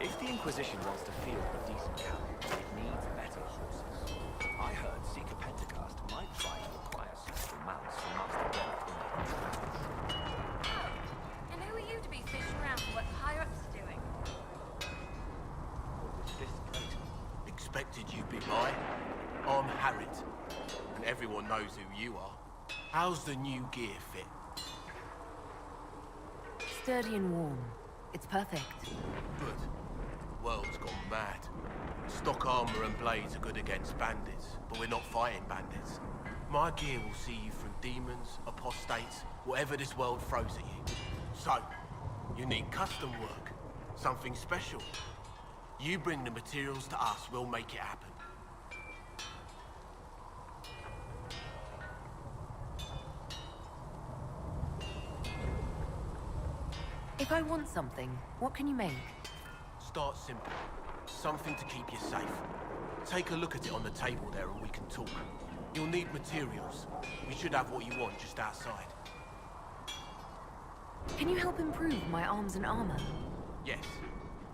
If the Inquisition wants to field a decent cavalry, it needs better horses. I heard Seeker Pentecost might try to acquire suitable mounts from Master Derek in And who are you to be fishing around for what higher-ups are doing? What was this plate? Expected you'd be by. I'm Harriet, and everyone knows who you are. How's the new gear fit? Sturdy and warm. It's perfect. Good. World's gone mad. Stock armor and blades are good against bandits, but we're not fighting bandits. My gear will see you through demons, apostates, whatever this world throws at you. So, you need custom work, something special. You bring the materials to us, we'll make it happen. If I want something, what can you make? Start simple. Something to keep you safe. Take a look at it on the table there and we can talk. You'll need materials. We should have what you want just outside. Can you help improve my arms and armor? Yes.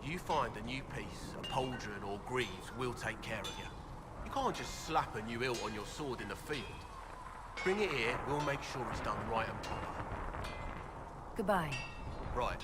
You find a new piece, a pauldron or greaves, we'll take care of you. You can't just slap a new hilt on your sword in the field. Bring it here, we'll make sure it's done right and proper. Goodbye. Right.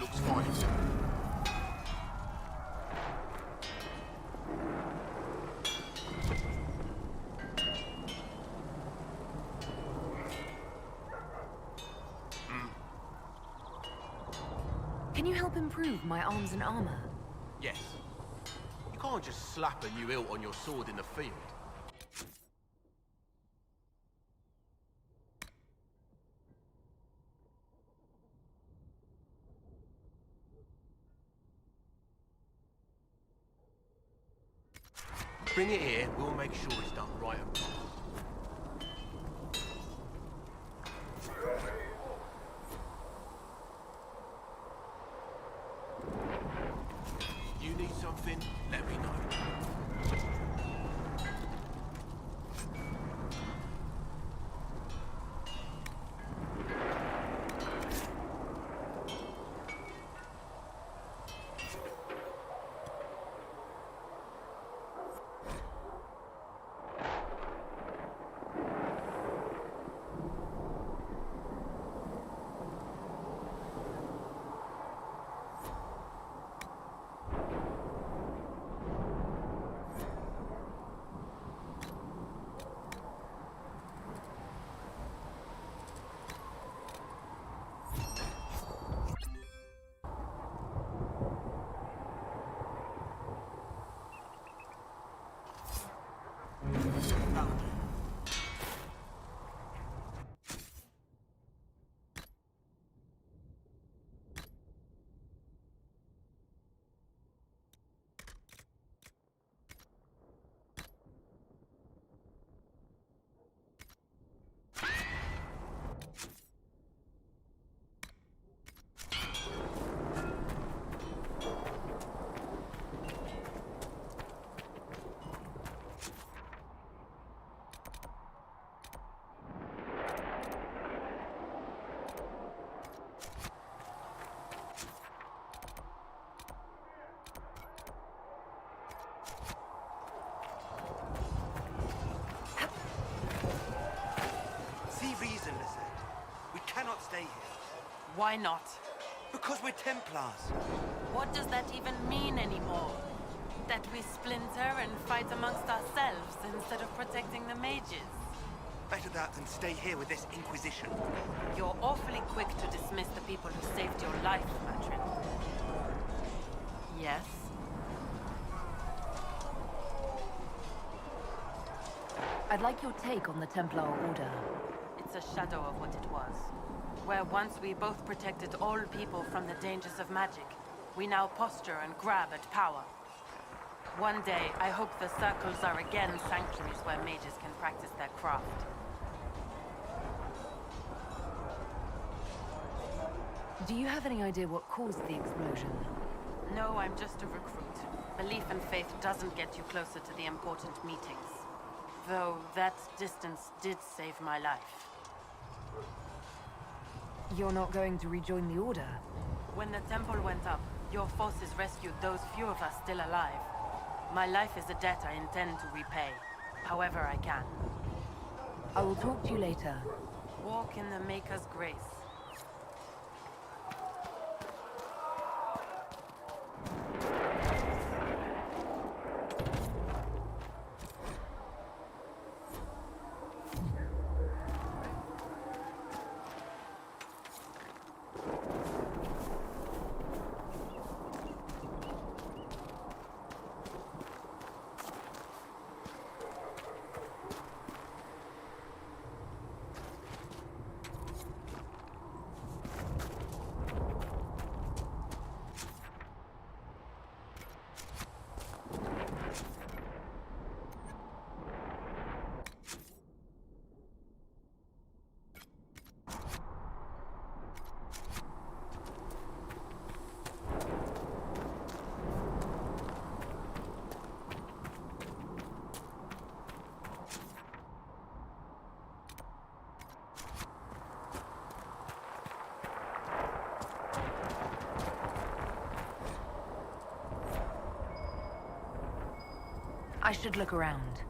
Looks fine. Can you help improve my arms and armor? Yes. You can't just slap a new hilt on your sword in the field. Bring it here, we'll make sure it's done right and proper. You need something? Let me know. Stay here. Why not? Because we're Templars. What does that even mean anymore? That we splinter and fight amongst ourselves instead of protecting the mages? Better that than stay here with this Inquisition. You're awfully quick to dismiss the people who saved your life, Matrin. Yes? I'd like your take on the Templar Order. It's a shadow of what it was. Where once we both protected all people from the dangers of magic, we now posture and grab at power. One day, I hope the circles are again sanctuaries where mages can practice their craft. Do you have any idea what caused the explosion? No, I'm just a recruit. Belief and faith doesn't get you closer to the important meetings. Though that distance did save my life. You're not going to rejoin the Order? When the temple went up, your forces rescued those few of us still alive. My life is a debt I intend to repay, however I can. I will talk to you later. Walk in the Maker's grace. I should look around.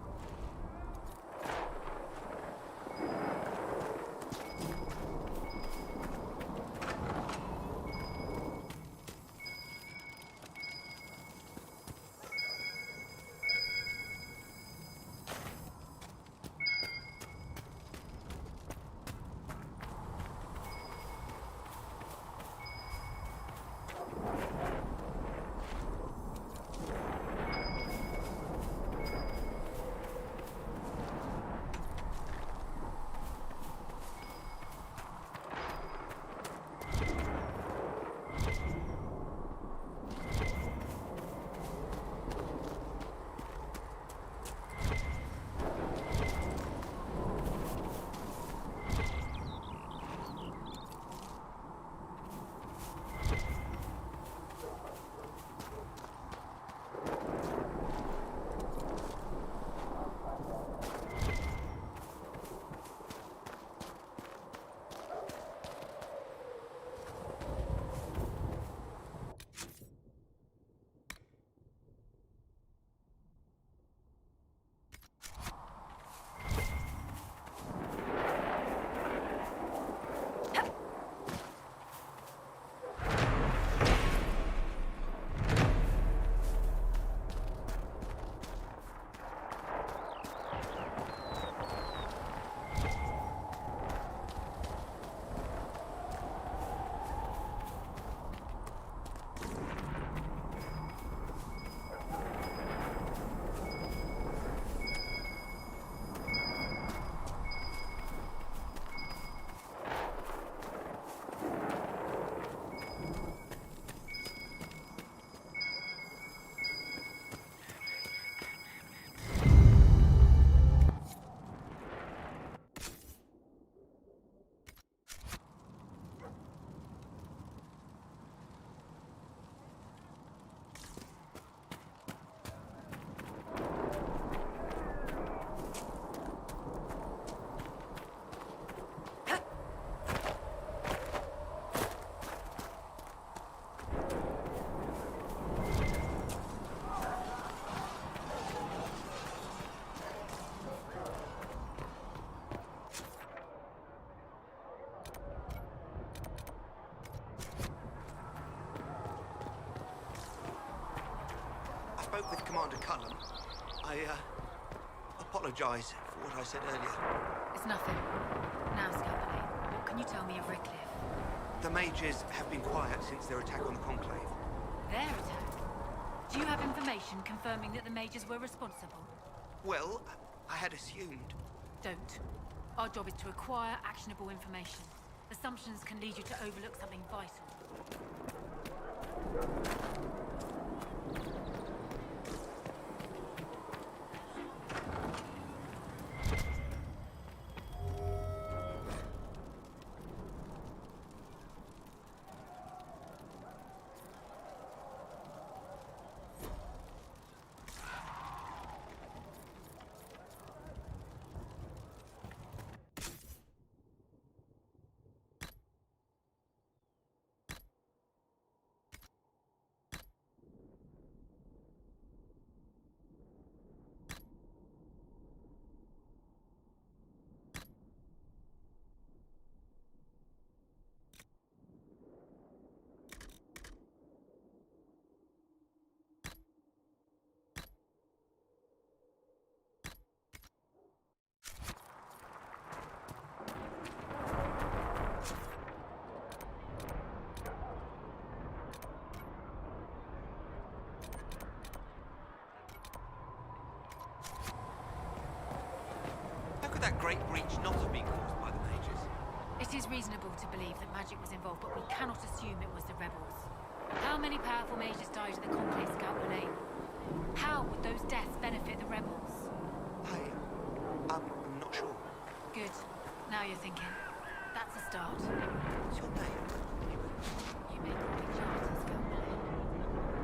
spoke with Commander Cullen. I, apologize for what I said earlier. It's nothing. Now, Scalpelay, what can you tell me of Redcliffe? The mages have been quiet since their attack on the Conclave. Their attack? Do you have information confirming that the mages were responsible? Well, I had assumed. Don't. Our job is to acquire actionable information. Assumptions can lead you to overlook something vital. How could that great breach not have been caused by the mages? It is reasonable to believe that magic was involved, but we cannot assume it was the rebels. How many powerful mages died in the Conclave, Scalpelay? How would those deaths benefit the rebels? I'm not sure. Good. Now you're thinking. That's a start. What's your name? You may call me Charter, Scalpelay.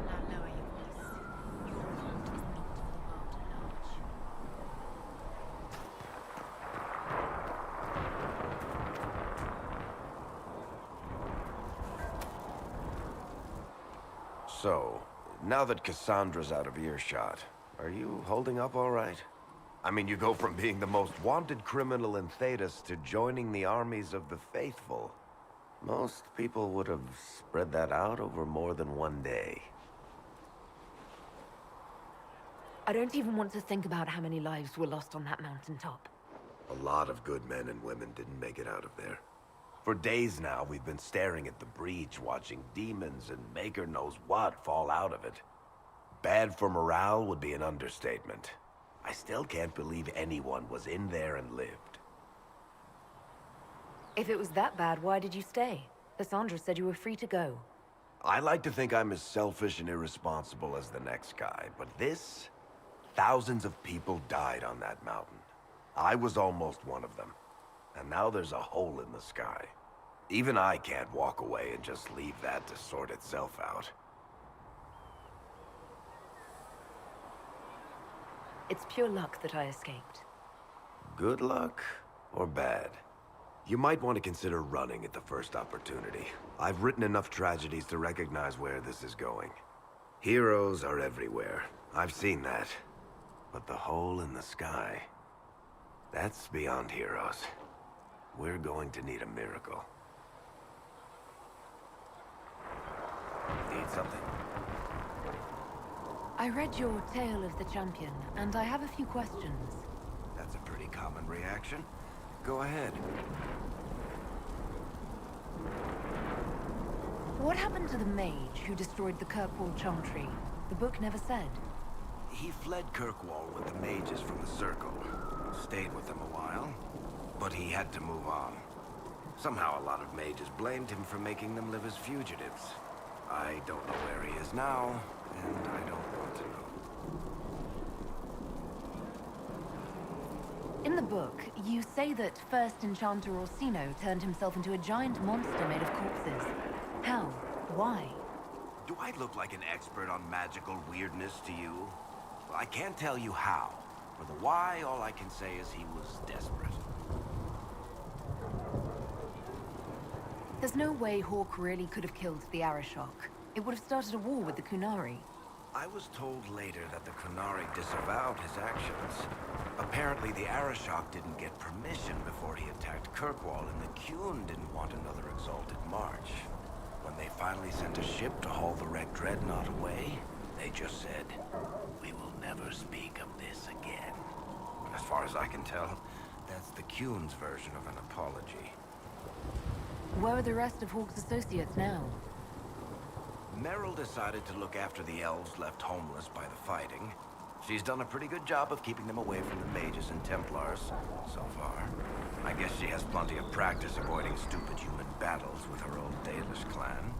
Now lower your voice. Your heart is not for the world at large. So, now that Cassandra's out of earshot, are you holding up all right? I mean, you go from being the most wanted criminal in Thedas to joining the armies of the faithful. Most people would have spread that out over more than one day. I don't even want to think about how many lives were lost on that mountaintop. A lot of good men and women didn't make it out of there. For days now, we've been staring at the breach, watching demons and maker knows what fall out of it. Bad for morale would be an understatement. I still can't believe anyone was in there and lived. If it was that bad, why did you stay? Cassandra said you were free to go. I like to think I'm as selfish and irresponsible as the next guy, but this... Thousands of people died on that mountain. I was almost one of them. And now there's a hole in the sky. Even I can't walk away and just leave that to sort itself out. It's pure luck that I escaped. Good luck or bad? You might want to consider running at the first opportunity. I've written enough tragedies to recognize where this is going. Heroes are everywhere. I've seen that. But the hole in the sky... that's beyond heroes. We're going to need a miracle. Need something? I read your Tale of the Champion, and I have a few questions. That's a pretty common reaction. Go ahead. What happened to the mage who destroyed the Kirkwall Chantry? The book never said. He fled Kirkwall with the mages from the Circle. Stayed with them a while, but he had to move on. Somehow a lot of mages blamed him for making them live as fugitives. I don't know where he is now, and I don't want to know. In the book, you say that first Enchanter Orsino turned himself into a giant monster made of corpses. How? Why? Do I look like an expert on magical weirdness to you? Well, I can't tell you how. For the why, all I can say is he was desperate. There's no way Hawk really could have killed the Arashok. It would have started a war with the Kunari. I was told later that the Kunari disavowed his actions. Apparently the Arashok didn't get permission before he attacked Kirkwall, and the Qun didn't want another exalted march. When they finally sent a ship to haul the wrecked dreadnought away, They just said, we will never speak of this again. As far as I can tell, that's the Cune's version of an apology. Where are the rest of Hawke's associates now? Meryl decided to look after the elves left homeless by the fighting. She's done a pretty good job of keeping them away from the mages and Templars, so far. I guess she has plenty of practice avoiding stupid human battles with her old Dalish clan.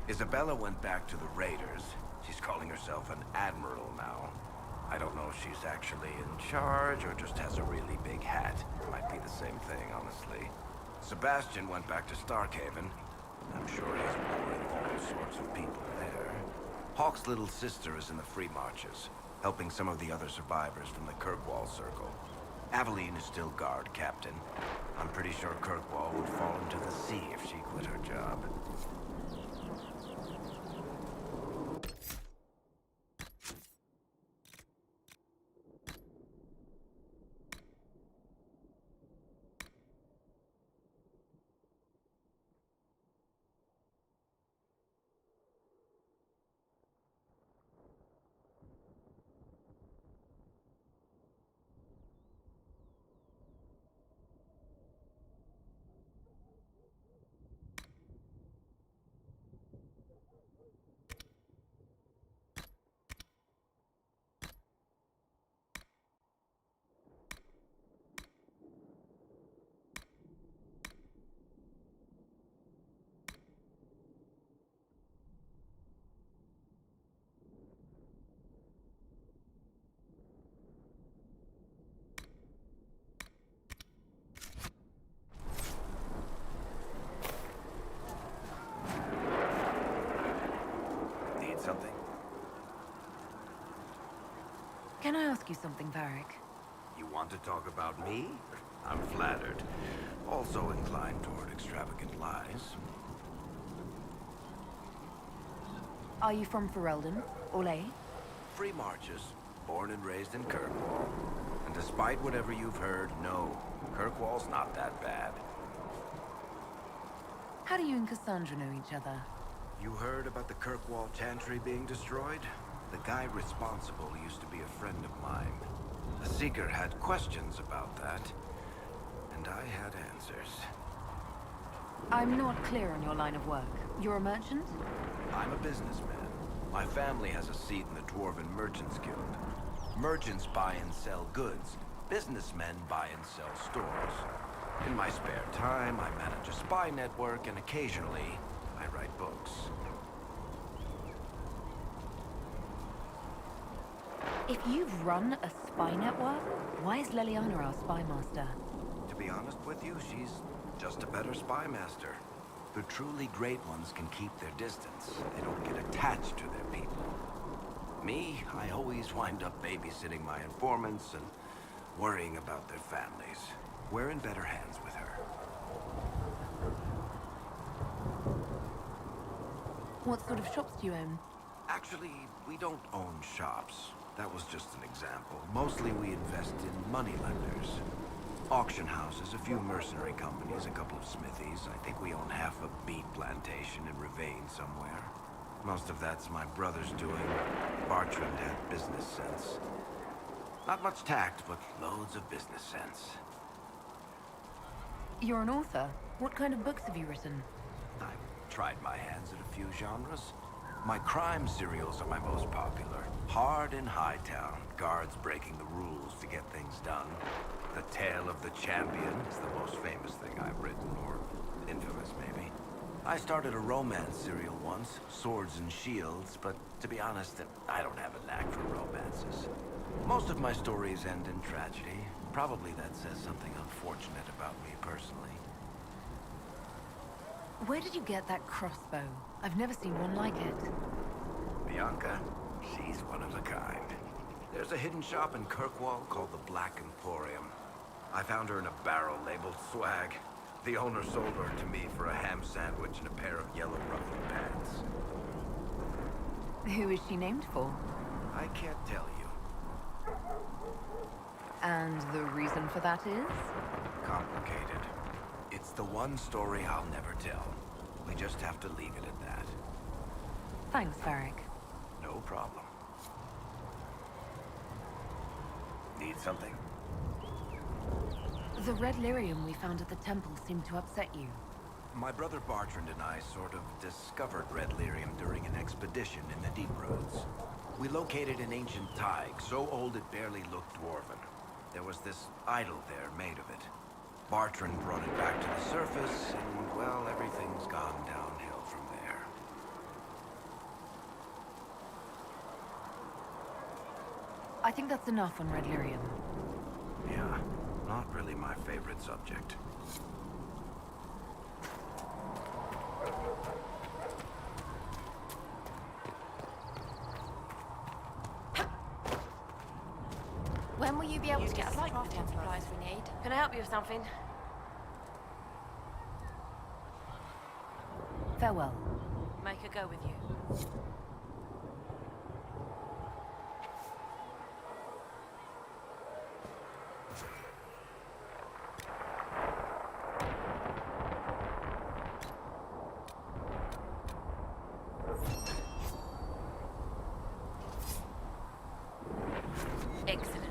Isabella went back to the Raiders. She's calling herself an admiral now. I don't know if she's actually in charge or just has a really big hat. Might be the same thing, honestly. Sebastian went back to Starkhaven. I'm sure he's boring all sorts of people there. Hawke's little sister is in the Free Marches, helping some of the other survivors from the Kirkwall Circle. Aveline is still guard captain. I'm pretty sure Kirkwall would fall into the sea if she quit her job. Something? Can I ask you something, Varric? You want to talk about me? I'm flattered. Also inclined toward extravagant lies. Are you from Ferelden? Orlais? Free Marches, born and raised in Kirkwall. And despite whatever you've heard, no, Kirkwall's not that bad. How do you and Cassandra know each other? You heard about the Kirkwall Chantry being destroyed? The guy responsible used to be a friend of mine. The Seeker had questions about that, and I had answers. I'm not clear on your line of work. You're a merchant? I'm a businessman. My family has a seat in the Dwarven Merchants Guild. Merchants buy and sell goods. Businessmen buy and sell stores. In my spare time, I manage a spy network, and occasionally, I write books. If you've run a spy network, why is Leliana our spy master? To be honest with you, she's just a better spy master. The truly great ones can keep their distance. They don't get attached to their people. Me, I always wind up babysitting my informants and worrying about their families. We're in better hands with her. What sort of shops do you own? Actually, we don't own shops. That was just an example. Mostly we invest in moneylenders. Auction houses, a few mercenary companies, a couple of smithies. I think we own half a beet plantation in Ravane somewhere. Most of that's my brother's doing. Bartrand had business sense. Not much tact, but loads of business sense. You're an author. What kind of books have you written? I've tried my hands at a few genres. My crime serials are my most popular. Hard in Hightown, guards breaking the rules to get things done. The Tale of the Champion is the most famous thing I've written, or infamous maybe. I started a romance serial once, Swords and Shields, but to be honest, I don't have a knack for romances. Most of my stories end in tragedy. Probably that says something unfortunate about me personally. Where did you get that crossbow? I've never seen one like it. Bianca, she's one of a kind. There's a hidden shop in Kirkwall called the Black Emporium. I found her in a barrel labeled swag. The owner sold her to me for a ham sandwich and a pair of yellow ruffled pants. Who is she named for? I can't tell you. And the reason for that is? Complicated. It's the one story I'll never tell. We just have to leave it at that. Thanks, Varric. No problem. Need something? The red lyrium we found at the temple seemed to upset you. My brother Bartrand and I sort of discovered red lyrium during an expedition in the Deep Roads. We located an ancient thaig, so old it barely looked dwarven. There was this idol there made of it. Bartrand brought it back to the surface, and, well, everything's gone downhill from there. I think that's enough on red lyrium. Yeah, not really my favorite subject. When will you be able to get us the like the crafting Templars. supplies we need? Can I help you with something? Farewell. Make a go with you. Excellent.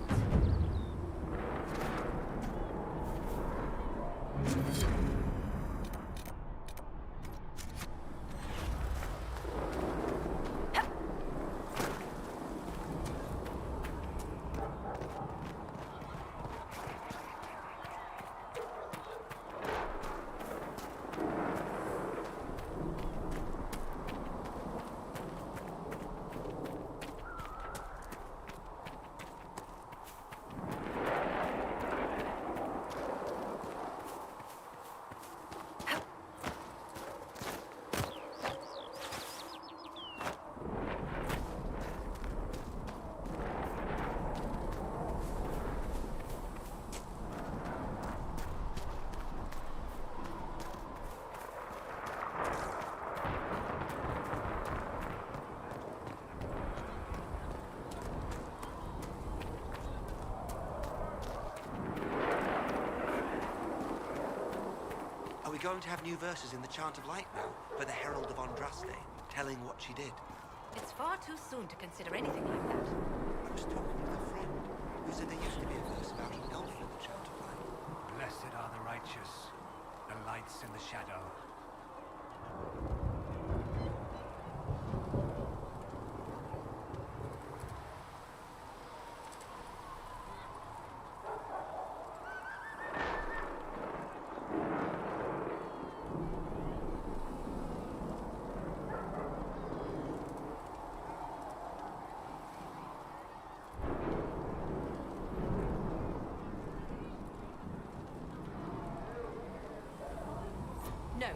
Are we going to have new verses in the Chant of Light now for the Herald of Andraste, telling what she did? It's far too soon to consider anything like that. I was talking with a friend who said there used to be a verse about an elf in the Chant of Light. Blessed are the righteous, the lights in the shadow. No,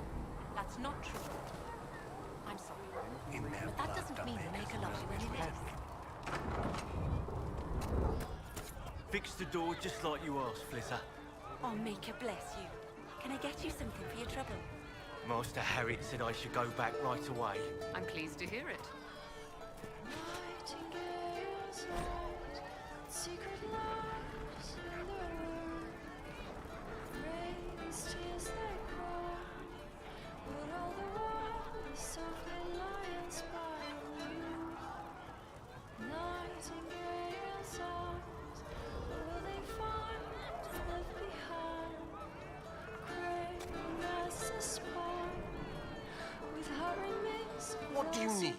that's not true. I'm sorry. But that doesn't mean the Maker loves you any less. Fix the door just like you asked, Flitter. Oh, Maker bless you. Can I get you something for your trouble? Master Harriet said I should go back right away. I'm pleased to hear it. What do you need?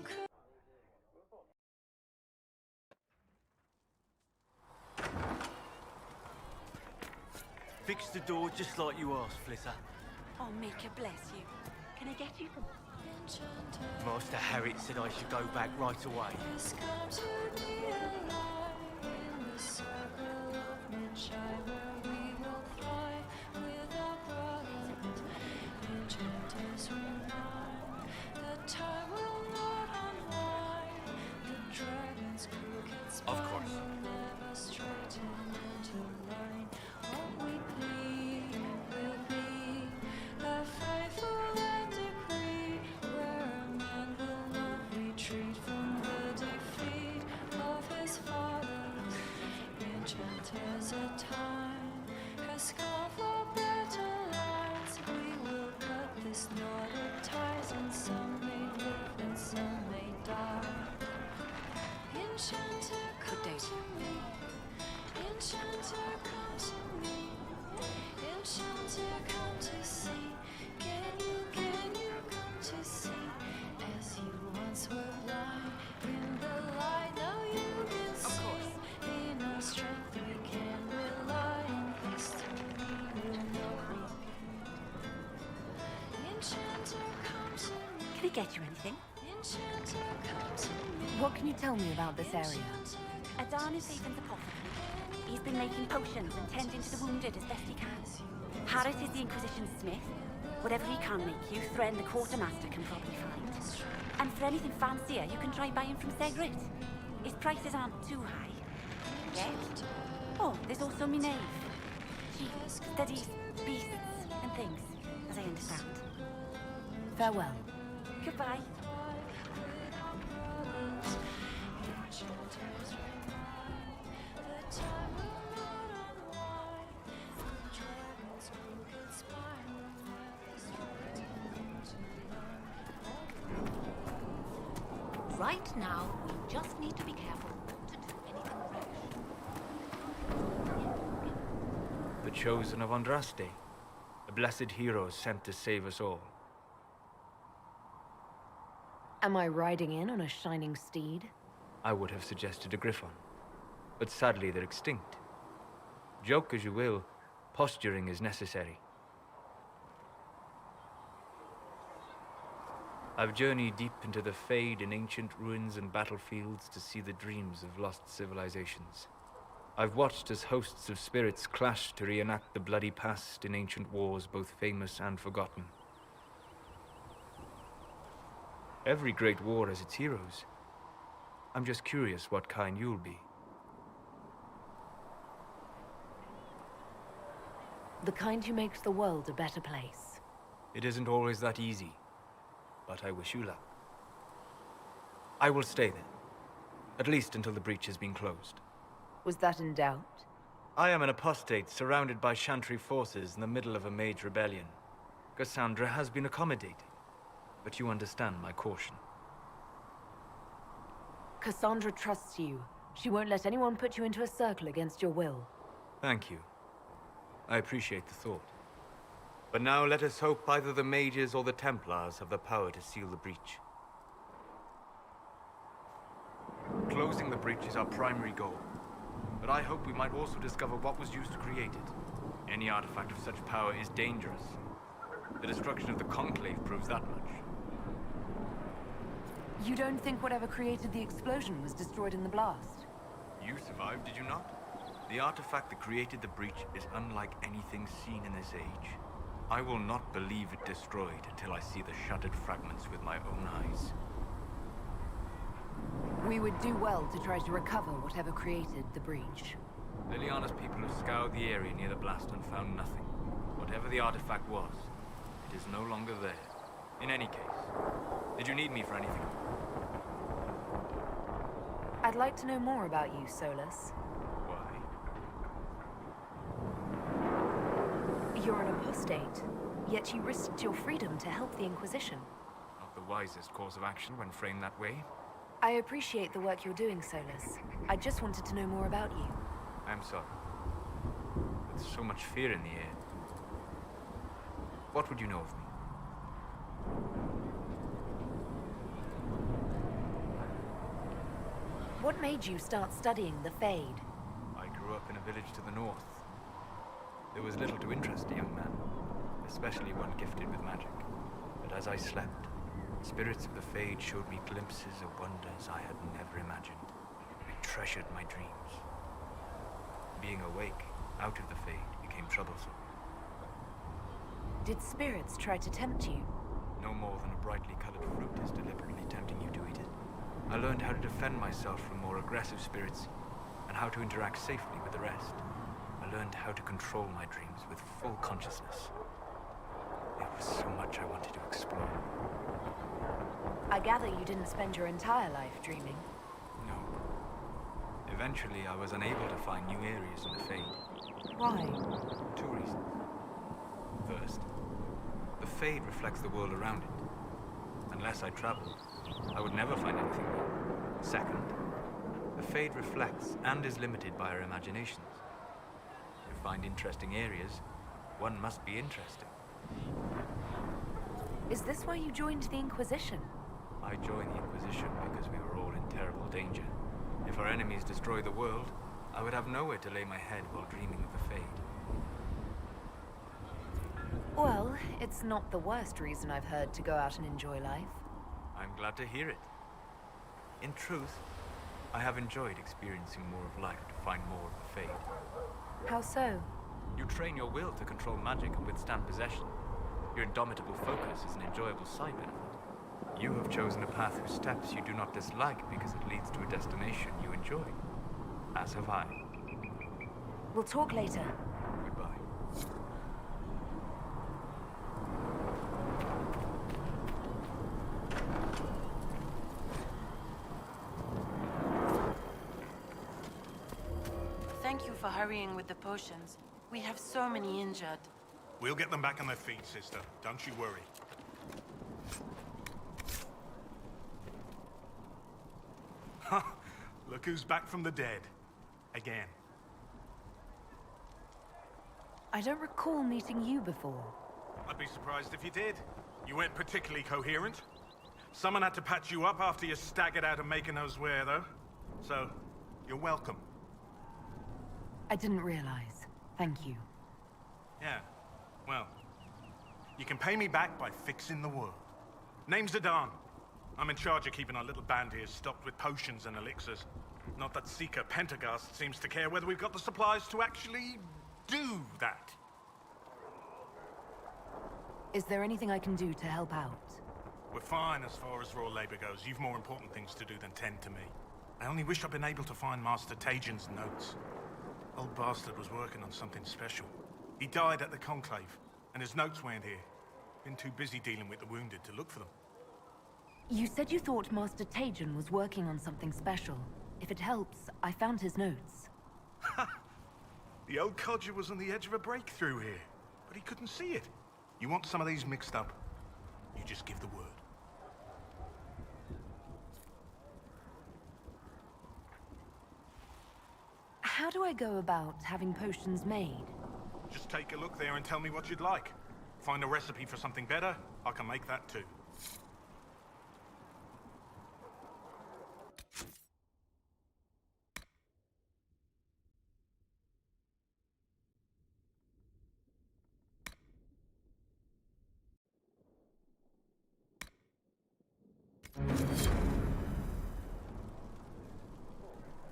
Fix the door just like you asked, Flitter. Oh, Maker bless you. Can I get you some? Master Harriet said I should go back right away. Of course. Good day to you. Enchanter, come to me. Enchanter, come to see. Can you come to see? As you once were blind in the light, now you can see. In our strength we can rely on history will not repeat. Enchanter, come to me. Can I get you anything? Enchanter, come to me. What can you tell me about this area? Adan is Ethan's apothecary. He's been making potions and tending to the wounded as best he can. Harris is the Inquisition smith. Whatever he can make you, Thread the quartermaster can probably find. And for anything fancier, you can try buying from Segret. His prices aren't too high. Yet. Oh, there's also Minerve. She studies beasts and things, as I understand. Farewell. Goodbye. Right now, we just need to be careful not to do anything rash. The chosen of Andraste. A blessed hero sent to save us all. Am I riding in on a shining steed? I would have suggested a griffon, but sadly they're extinct. Joke as you will, posturing is necessary. I've journeyed deep into the Fade in ancient ruins and battlefields to see the dreams of lost civilizations. I've watched as hosts of spirits clash to reenact the bloody past in ancient wars, both famous and forgotten. Every great war has its heroes. I'm just curious what kind you'll be. The kind who makes the world a better place. It isn't always that easy, but I wish you luck. I will stay there, at least until the breach has been closed. Was that in doubt? I am an apostate surrounded by Chantry forces in the middle of a mage rebellion. Cassandra has been accommodating, but you understand my caution. Cassandra trusts you. She won't let anyone put you into a circle against your will. Thank you. I appreciate the thought. But now let us hope either the mages or the Templars have the power to seal the breach. Closing the breach is our primary goal. But I hope we might also discover what was used to create it. Any artifact of such power is dangerous. The destruction of the Conclave proves that much. You don't think whatever created the explosion was destroyed in the blast? You survived, did you not? The artifact that created the breach is unlike anything seen in this age. I will not believe it destroyed until I see the shattered fragments with my own eyes. We would do well to try to recover whatever created the breach. Liliana's people have scoured the area near the blast and found nothing. Whatever the artifact was, it is no longer there. In any case, did you need me for anything? I'd like to know more about you, Solus. Why? You're an apostate, yet you risked your freedom to help the Inquisition. Not the wisest course of action when framed that way. I appreciate the work you're doing, Solus. I just wanted to know more about you. I'm sorry. With so much fear in the air. What would you know of me? What made you start studying the Fade? I grew up in a village to the north. There was little to interest a young man, especially one gifted with magic. But as I slept, spirits of the Fade showed me glimpses of wonders I had never imagined. I treasured my dreams. Being awake, out of the Fade, became troublesome. Did spirits try to tempt you? No more than a brightly colored fruit is deliberately tempting you to eat it. I learned how to defend myself from more aggressive spirits, and how to interact safely with the rest. I learned how to control my dreams with full consciousness. There was so much I wanted to explore. I gather you didn't spend your entire life dreaming. No. Eventually, I was unable to find new areas in the Fade. Why? 2 reasons. First, the Fade reflects the world around it. Unless I traveled, I would never find anything new. Second, The Fade reflects and is limited by our imaginations. To find interesting areas, one must be interesting. Is this why you joined the Inquisition? I joined the Inquisition because we were all in terrible danger. If our enemies destroy the world, I would have nowhere to lay my head while dreaming of the Fade. Well, it's not the worst reason I've heard to go out and enjoy life. I'm glad to hear it. In truth, I have enjoyed experiencing more of life to find more of the Fade. How so? You train your will to control magic and withstand possession. Your indomitable focus is an enjoyable side benefit. You have chosen a path whose steps you do not dislike because it leads to a destination you enjoy. As have I. We'll talk later. Goodbye. Thank you for hurrying with the potions. We have so many injured. We'll get them back on their feet, sister. Don't you worry. Ha! Look who's back from the dead. Again. I don't recall meeting you before. I'd be surprised if you did. You weren't particularly coherent. Someone had to patch you up after you staggered out of Making Knows Where, though. So, you're welcome. I didn't realize. Thank you. Yeah. Well, you can pay me back by fixing the world. Name's Adan. I'm in charge of keeping our little band here stocked with potions and elixirs. Not that Seeker Pentagast seems to care whether we've got the supplies to actually do that. Is there anything I can do to help out? We're fine as far as raw labor goes. You've more important things to do than tend to me. I only wish I'd been able to find Master Tajan's notes. Old bastard was working on something special. He died at the Conclave, and his notes weren't here. Been too busy dealing with the wounded to look for them. You said you thought Master Tajan was working on something special. If it helps, I found his notes. The old codger was on the edge of a breakthrough here, but he couldn't see it. You want some of these mixed up? You just give the word. How do I go about having potions made? Just take a look there and tell me what you'd like. Find a recipe for something better, I can make that too.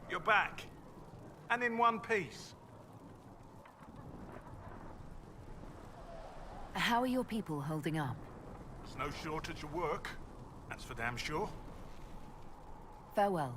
You're back. And in one piece. How are your people holding up? There's no shortage of work. That's for damn sure. Farewell.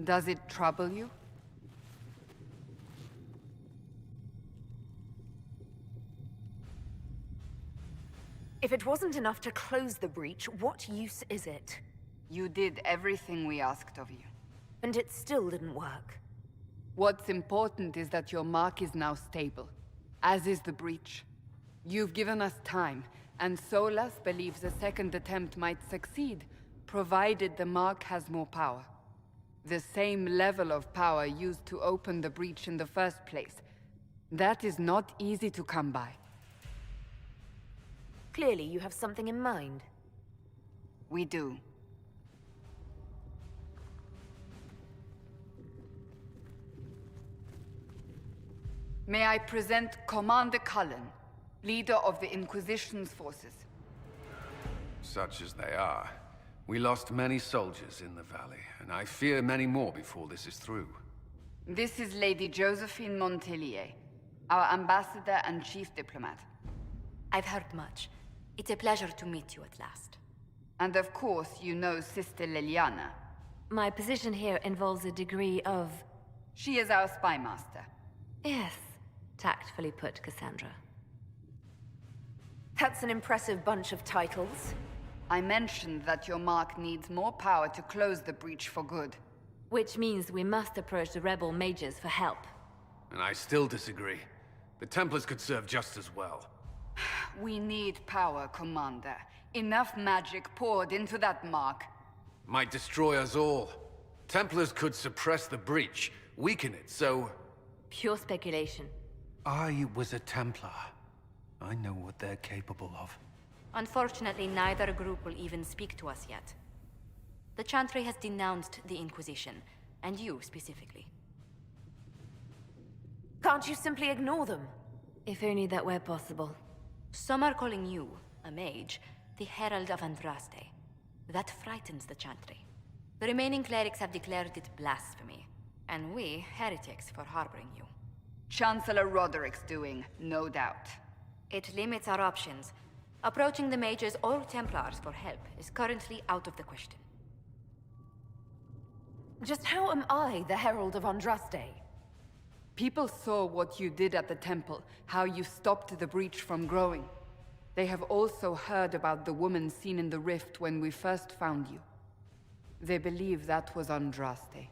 Does it trouble you? If it wasn't enough to close the breach, what use is it? You did everything we asked of you. And it still didn't work. What's important is that your mark is now stable, as is the breach. You've given us time, and Solas believes a second attempt might succeed, provided the mark has more power. The same level of power used to open the breach in the first place. That is not easy to come by. Clearly, you have something in mind. We do. May I present Commander Cullen, leader of the Inquisition's forces. Such as they are. We lost many soldiers in the valley, and I fear many more before this is through. This is Lady Josephine Montelier, our ambassador and chief diplomat. I've heard much. It's a pleasure to meet you at last. And of course, you know Sister Liliana. My position here involves a degree of... She is our spy master. Yes, tactfully put, Cassandra. That's an impressive bunch of titles. I mentioned that your mark needs more power to close the breach for good. Which means we must approach the rebel mages for help. And I still disagree. The Templars could serve just as well. We need power, Commander. Enough magic poured into that mark. Might destroy us all. Templars could suppress the breach, weaken it, so... Pure speculation. I was a Templar. I know what they're capable of. Unfortunately, neither group will even speak to us yet. The Chantry has denounced the Inquisition, and you specifically. Can't you simply ignore them? If only that were possible. Some are calling you, a mage, the Herald of Andraste. That frightens the Chantry. The remaining clerics have declared it blasphemy, and we, heretics, for harboring you. Chancellor Roderick's doing, no doubt. It limits our options. Approaching the mages or Templars for help is currently out of the question. Just how am I the Herald of Andraste? People saw what you did at the temple, how you stopped the breach from growing. They have also heard about the woman seen in the rift when we first found you. They believe that was Andraste.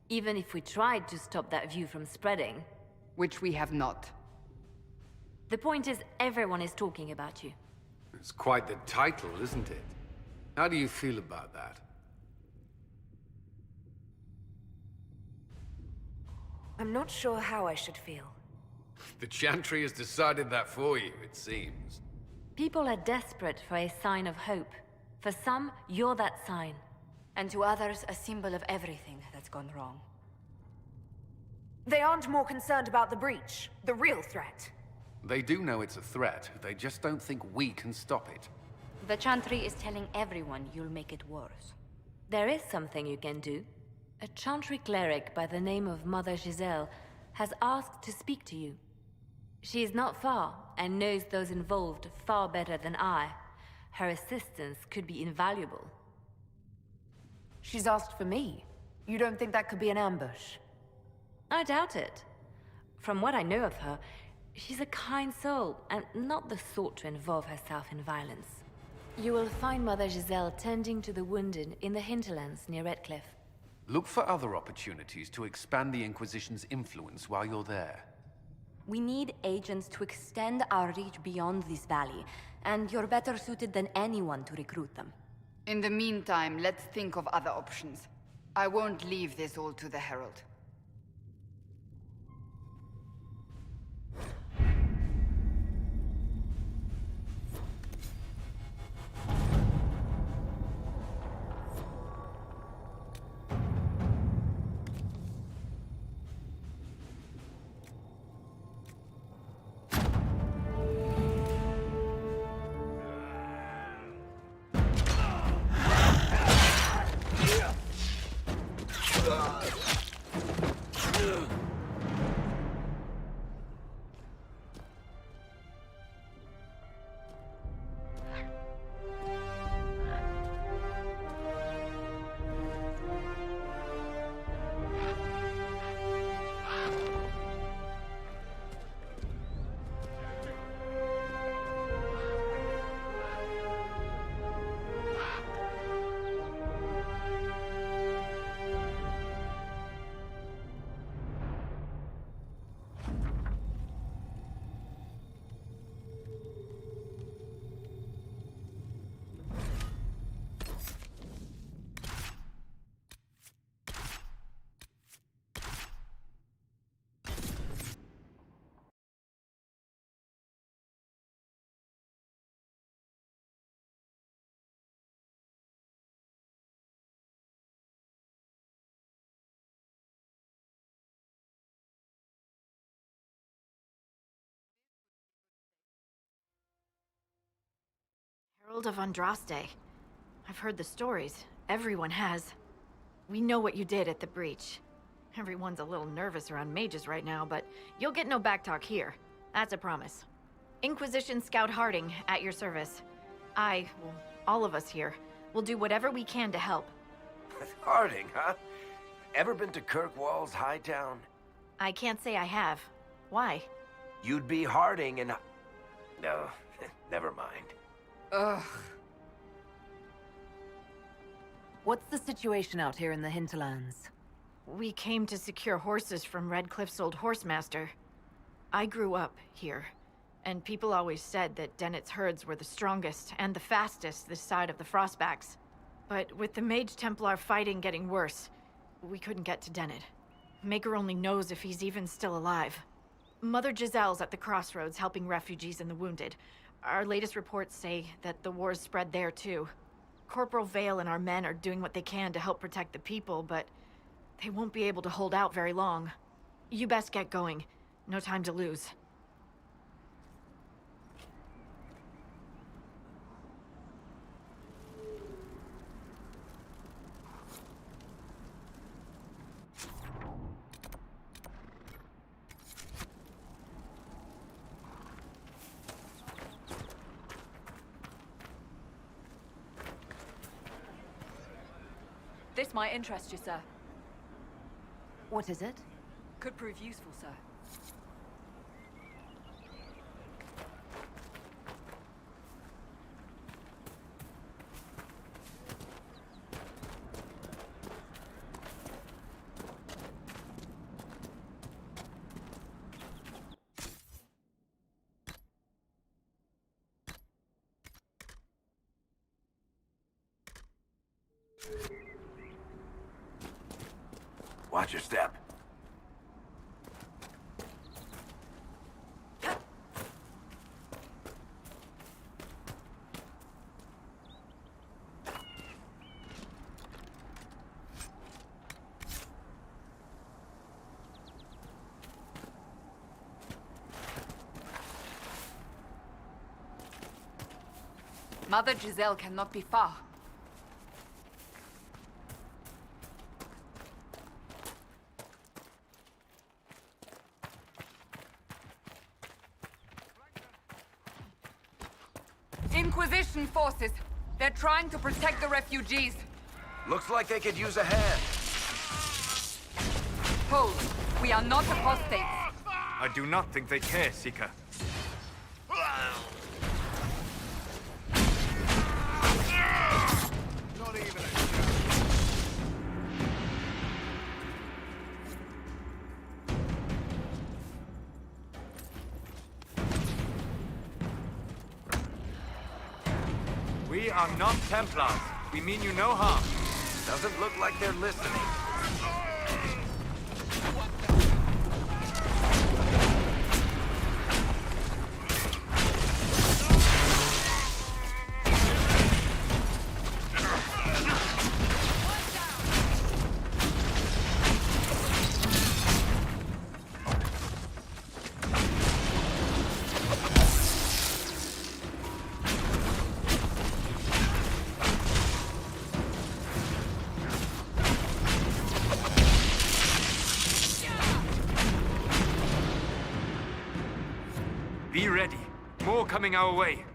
Even if we tried to stop that view from spreading... Which we have not. The point is, everyone is talking about you. It's quite the title, isn't it? How do you feel about that? I'm not sure how I should feel. The Chantry has decided that for you, it seems. People are desperate for a sign of hope. For some, you're that sign. And to others, a symbol of everything that's gone wrong. They aren't more concerned about the breach, the real threat. They do know it's a threat, they just don't think we can stop it. The Chantry is telling everyone you'll make it worse. There is something you can do. A Chantry cleric by the name of Mother Giselle has asked to speak to you. She is not far, and knows those involved far better than I. Her assistance could be invaluable. She's asked for me. You don't think that could be an ambush? I doubt it. From what I know of her, she's a kind soul, and not the sort to involve herself in violence. You will find Mother Giselle tending to the wounded in the hinterlands near Redcliffe. Look for other opportunities to expand the Inquisition's influence while you're there. We need agents to extend our reach beyond this valley, and you're better suited than anyone to recruit them. In the meantime, let's think of other options. I won't leave this all to the Herald. Herald of Andraste. I've heard the stories. Everyone has. We know what you did at the breach. Everyone's a little nervous around mages right now, but you'll get no backtalk here. That's a promise. Inquisition Scout Harding, at your service. Well, all of us here, will do whatever we can to help. Harding, huh? Ever been to Kirkwall's Hightown? I can't say I have. Why? You'd be Harding and... No, never mind. Ugh. What's the situation out here in the hinterlands? We came to secure horses from Redcliffe's old horsemaster. I grew up here, and people always said that Dennett's herds were the strongest and the fastest this side of the Frostbacks. But with the Mage Templar fighting getting worse, we couldn't get to Dennett. Maker only knows if he's even still alive. Mother Giselle's at the crossroads helping refugees and the wounded. Our latest reports say that the war's spread there too. Corporal Vale and our men are doing what they can to help protect the people, but they won't be able to hold out very long. You best get going. No time to lose. This might interest you, sir. What is it? Could prove useful, sir. Watch your step. Mother Giselle cannot be far. Inquisition forces. They're trying to protect the refugees. Looks like they could use a hand. Hold. We are not apostates. I do not think they care, Seeker. Not even a We are not Templars. We mean you no harm. Doesn't look like they're listening. Be ready. More coming our way.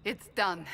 It's done.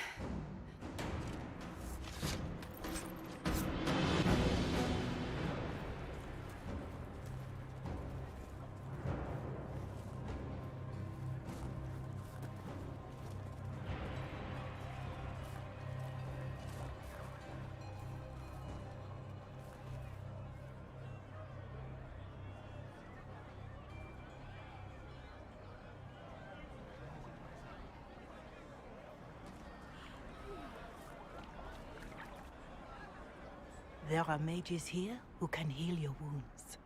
There are mages here who can heal your wounds.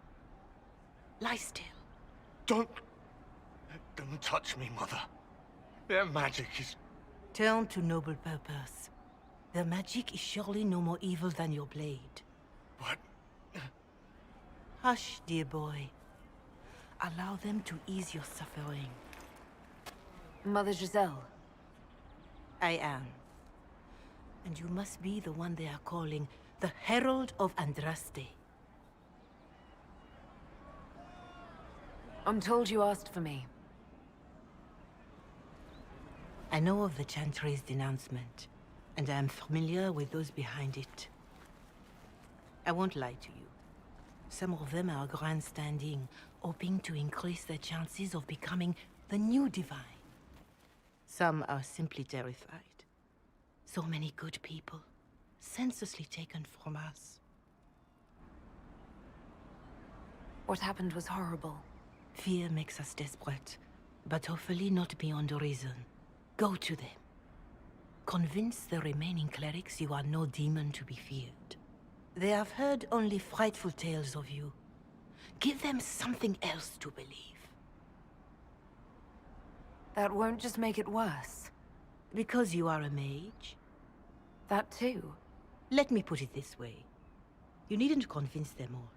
Lie still. Don't touch me, Mother. Their magic is... Turn to noble purpose. Their magic is surely no more evil than your blade. What? Hush, dear boy. Allow them to ease your suffering. Mother Giselle. I am. And you must be the one they are calling the Herald of Andraste. I'm told you asked for me. I know of the Chantry's denouncement, and I am familiar with those behind it. I won't lie to you. Some of them are grandstanding, hoping to increase their chances of becoming the new divine. Some are simply terrified. So many good people, senselessly taken from us. What happened was horrible. Fear makes us desperate, but hopefully not beyond reason. Go to them. Convince the remaining clerics you are no demon to be feared. They have heard only frightful tales of you. Give them something else to believe. That won't just make it worse. Because you are a mage? That too. Let me put it this way. You needn't convince them all.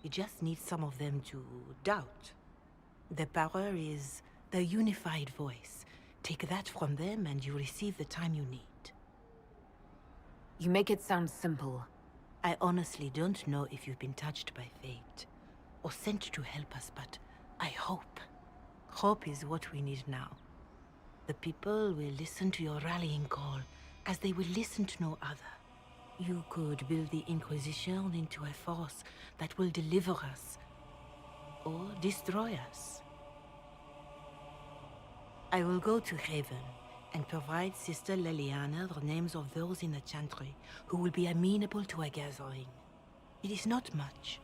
You just need some of them to doubt. Their power is their unified voice. Take that from them and you receive the time you need. You make it sound simple. I honestly don't know if you've been touched by fate, or sent to help us, but I hope. Hope is what we need now. The people will listen to your rallying call, as they will listen to no other. You could build the Inquisition into a force that will deliver us, or destroy us. I will go to Haven, and provide Sister Leliana the names of those in the Chantry who will be amenable to a gathering. It is not much,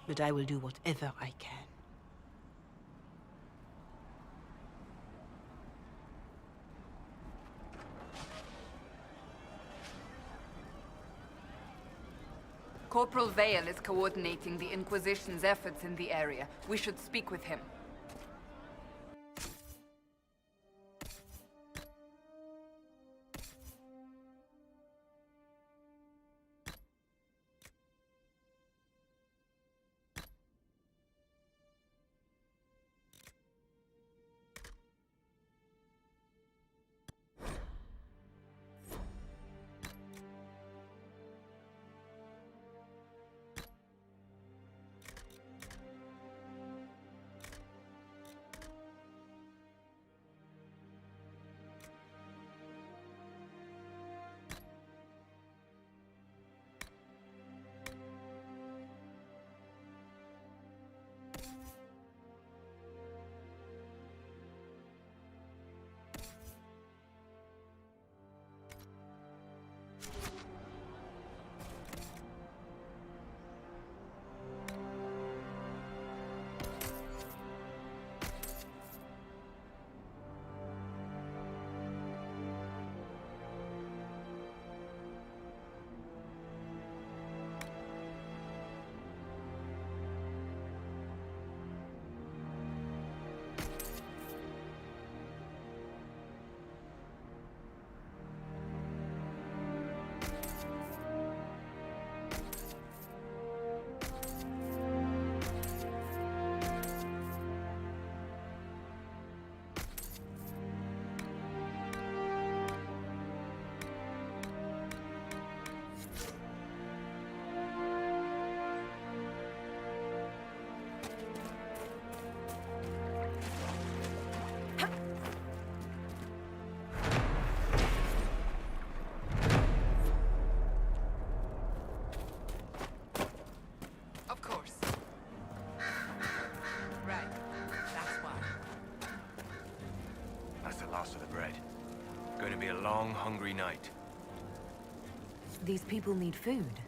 but I will do whatever I can. Corporal Vale is coordinating the Inquisition's efforts in the area. We should speak with him. Going to be a long, hungry night. These people need food.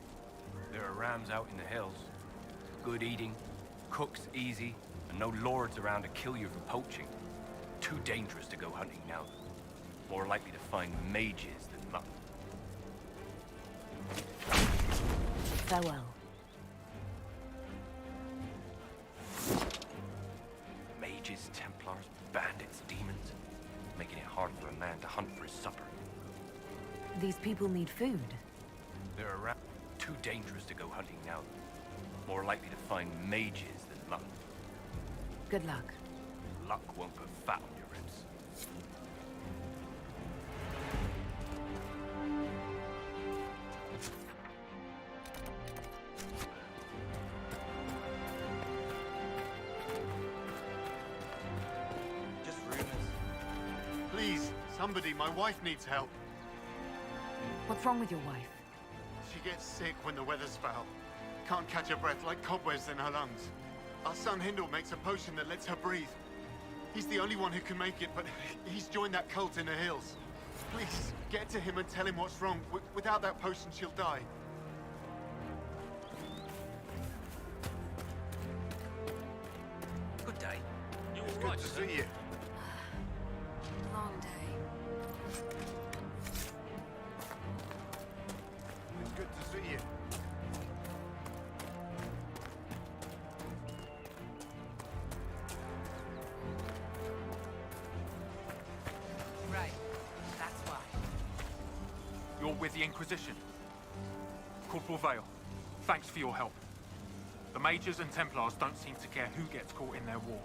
There are rams out in the hills. Good eating, cooks easy, and no lords around to kill you for poaching. Too dangerous to go hunting now. More likely to find mages than mutton. Farewell. Mages, Templars, bandits, demons. Making it hard for a man to hunt for his supper. These people need food. They're around. Too dangerous to go hunting now. More likely to find mages than luck. Good luck. Luck won't put fat on your ribs. Just rumors. Please, somebody, my wife needs help. What's wrong with your wife? She gets sick when the weather's foul. Can't catch her breath like cobwebs in her lungs. Our son Hindle makes a potion that lets her breathe. He's the only one who can make it, but he's joined that cult in the hills. Please, get to him and tell him what's wrong. Without that potion, she'll die. Good day. You It's all good right, to sir? see you. Long day. It's good to see you. Right. That's why. You're with the Inquisition. Corporal Vale, thanks for your help. The Mages and Templars don't seem to care who gets caught in their war.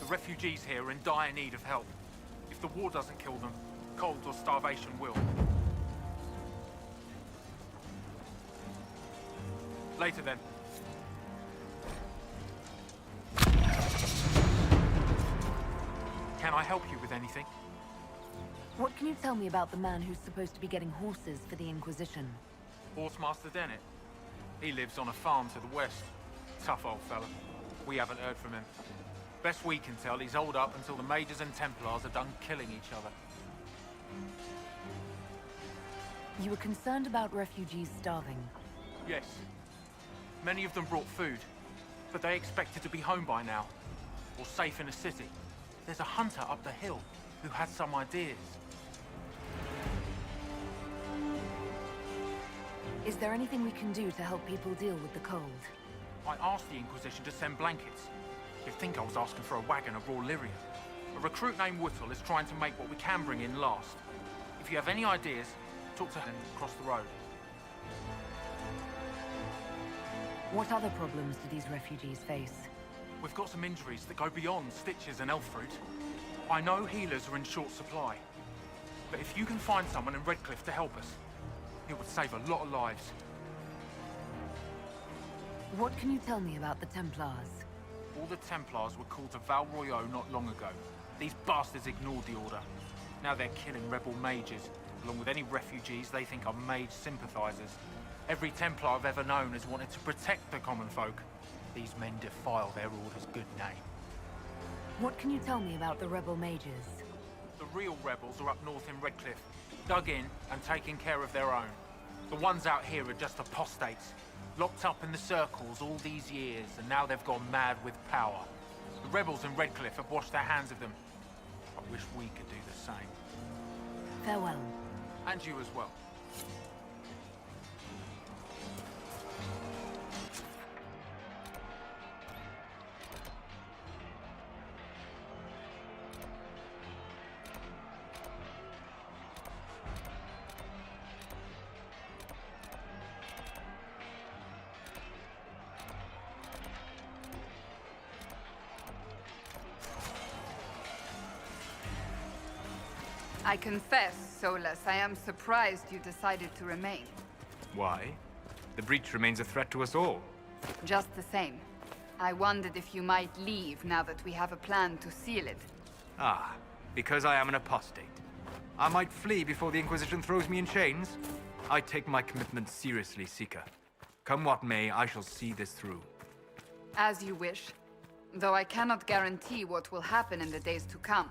The refugees here are in dire need of help. If the war doesn't kill them, cold or starvation will. Later then. Can I help you with anything? What can you tell me about the man who's supposed to be getting horses for the Inquisition? Horsemaster Dennett. He lives on a farm to the west. Tough old fella. We haven't heard from him. Best we can tell, he's holed up until the Mages and Templars are done killing each other. You were concerned about refugees starving. Yes. Many of them brought food, but they expected to be home by now, or safe in a city. There's a hunter up the hill who has some ideas. Is there anything we can do to help people deal with the cold? I asked the Inquisition to send blankets. You'd think I was asking for a wagon of raw lyrium. A recruit named Whittle is trying to make what we can bring in last. If you have any ideas, talk to him across the road. What other problems do these refugees face? We've got some injuries that go beyond stitches and elf fruit. I know healers are in short supply, but if you can find someone in Redcliffe to help us, it would save a lot of lives. What can you tell me about the Templars? All the Templars were called to Val Royeaux not long ago. These bastards ignored the order. Now they're killing rebel mages, along with any refugees they think are mage sympathizers. Every Templar I've ever known has wanted to protect the common folk. These men defile their order's good name. What can you tell me about the rebel mages? The real rebels are up north in Redcliffe, dug in and taking care of their own. The ones out here are just apostates, locked up in the circles all these years, and now they've gone mad with power. The rebels in Redcliffe have washed their hands of them. I wish we could do the same. Farewell. And you as well. I confess, Solus, I am surprised you decided to remain. Why? The breach remains a threat to us all. Just the same. I wondered if you might leave now that we have a plan to seal it. Ah, because I am an apostate. I might flee before the Inquisition throws me in chains. I take my commitment seriously, Seeker. Come what may, I shall see this through. As you wish. Though I cannot guarantee what will happen in the days to come.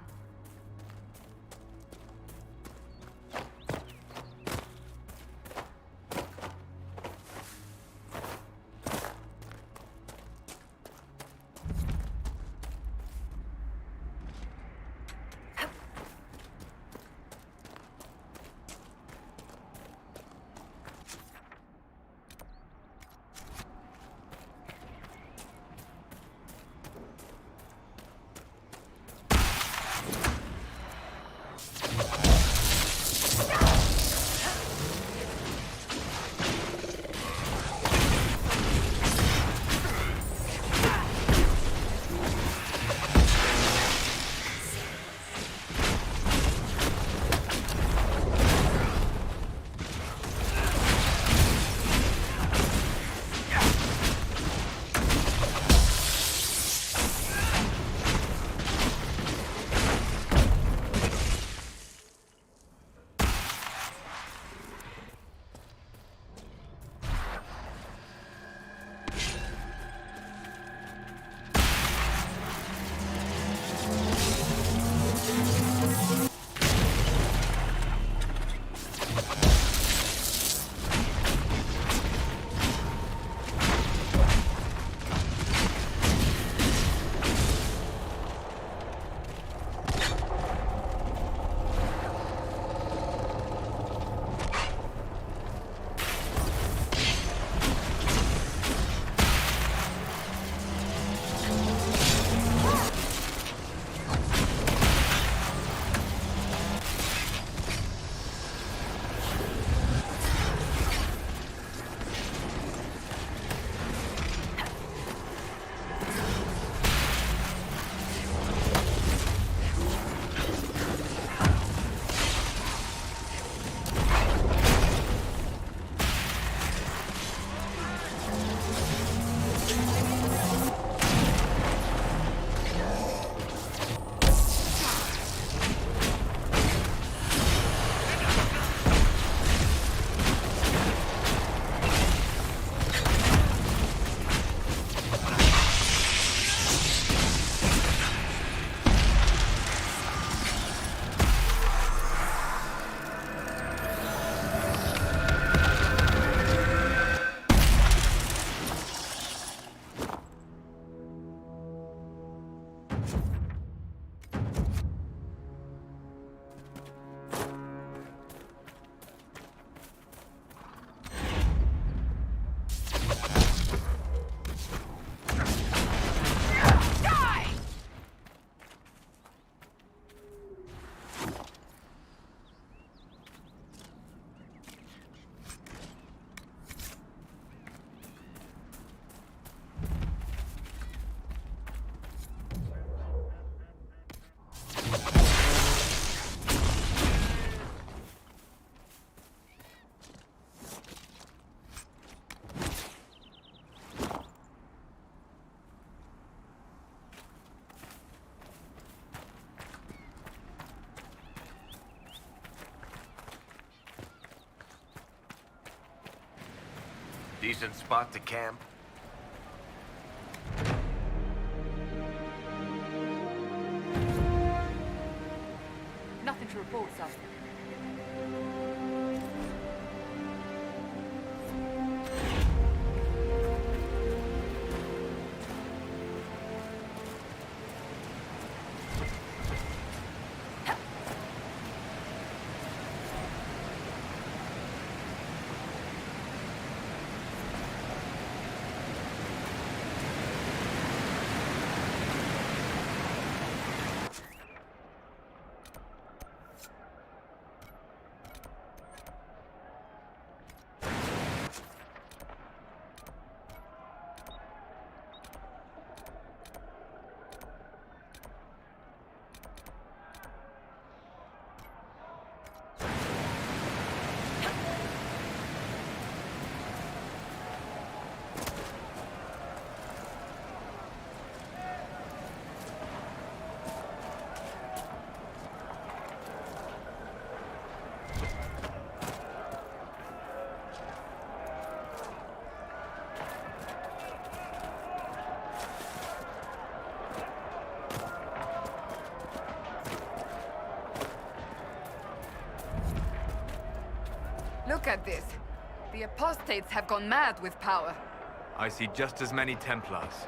Decent spot to camp? Nothing to report, sir. Look at this. The apostates have gone mad with power. I see just as many Templars.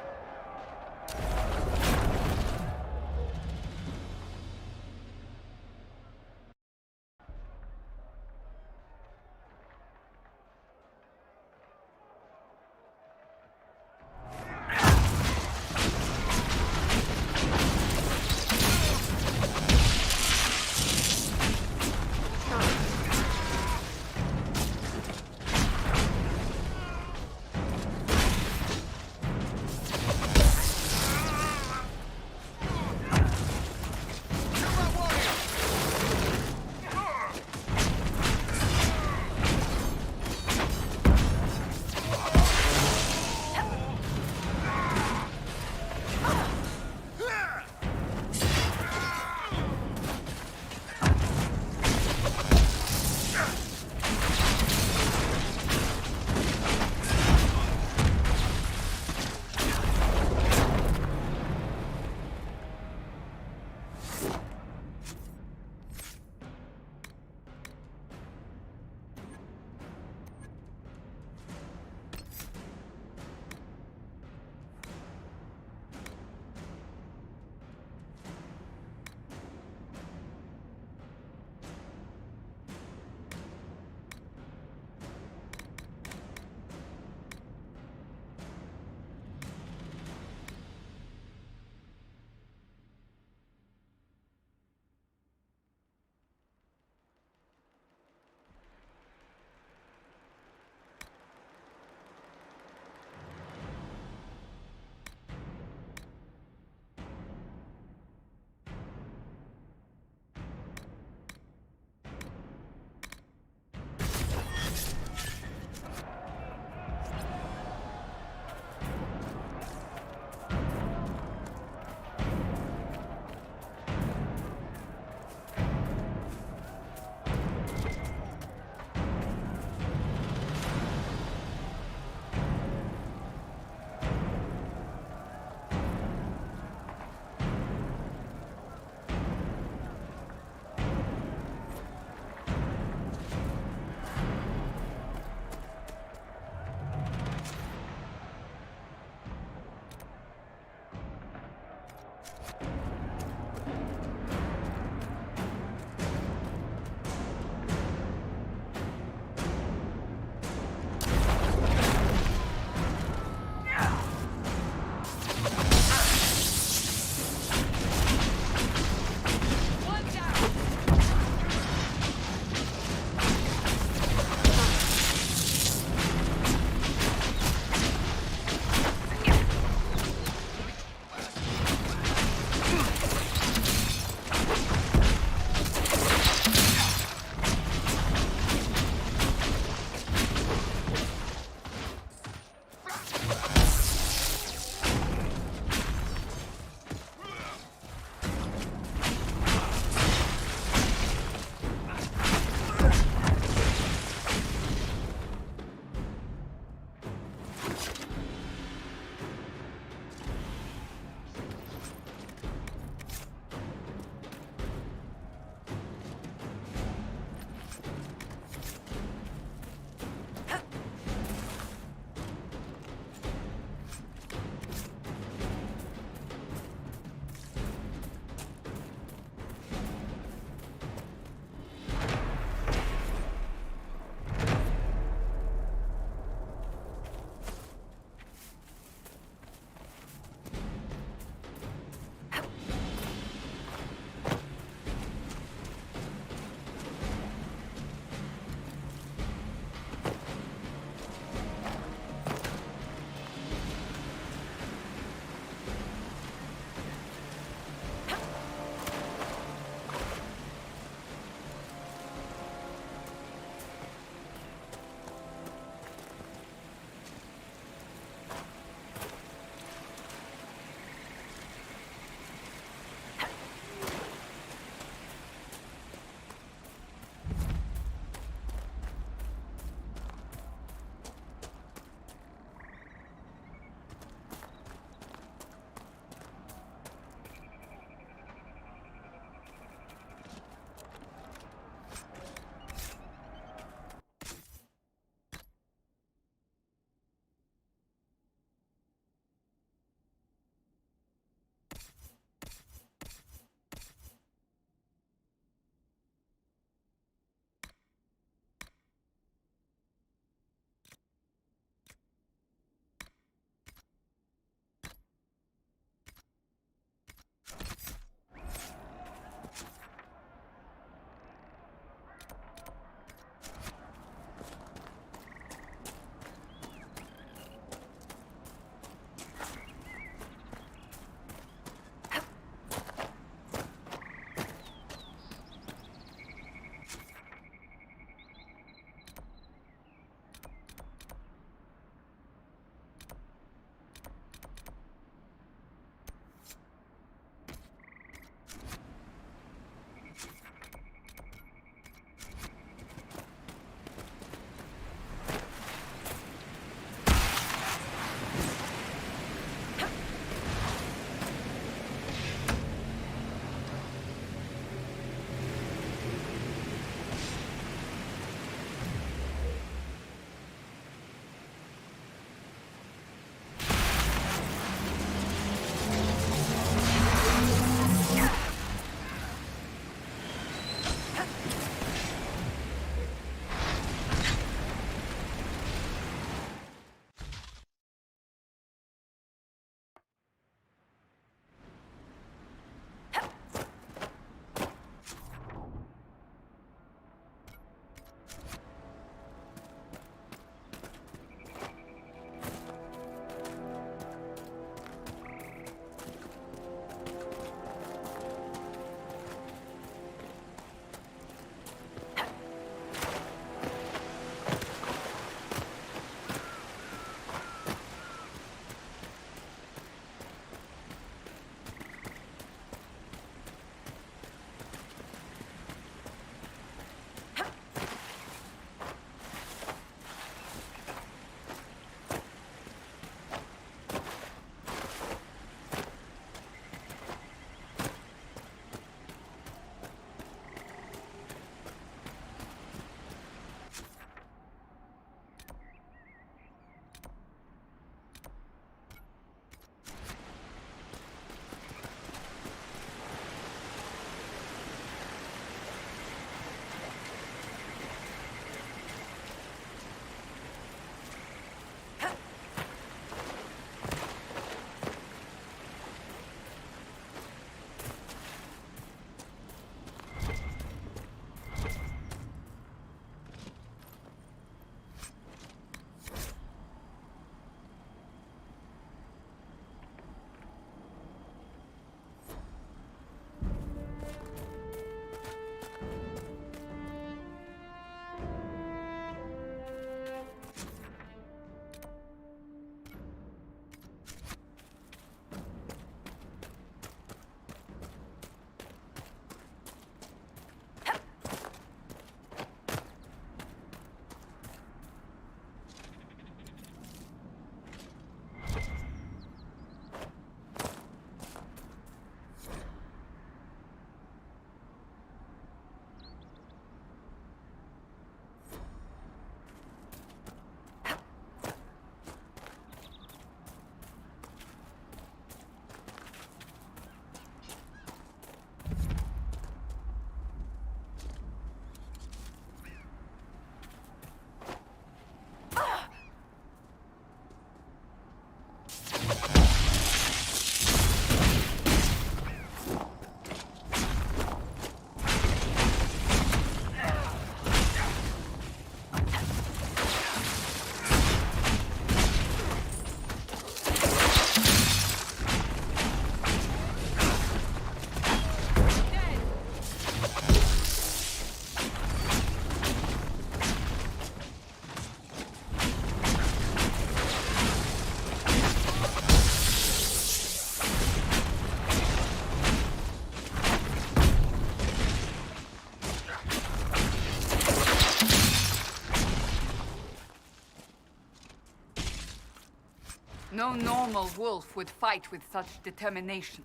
No normal wolf would fight with such determination.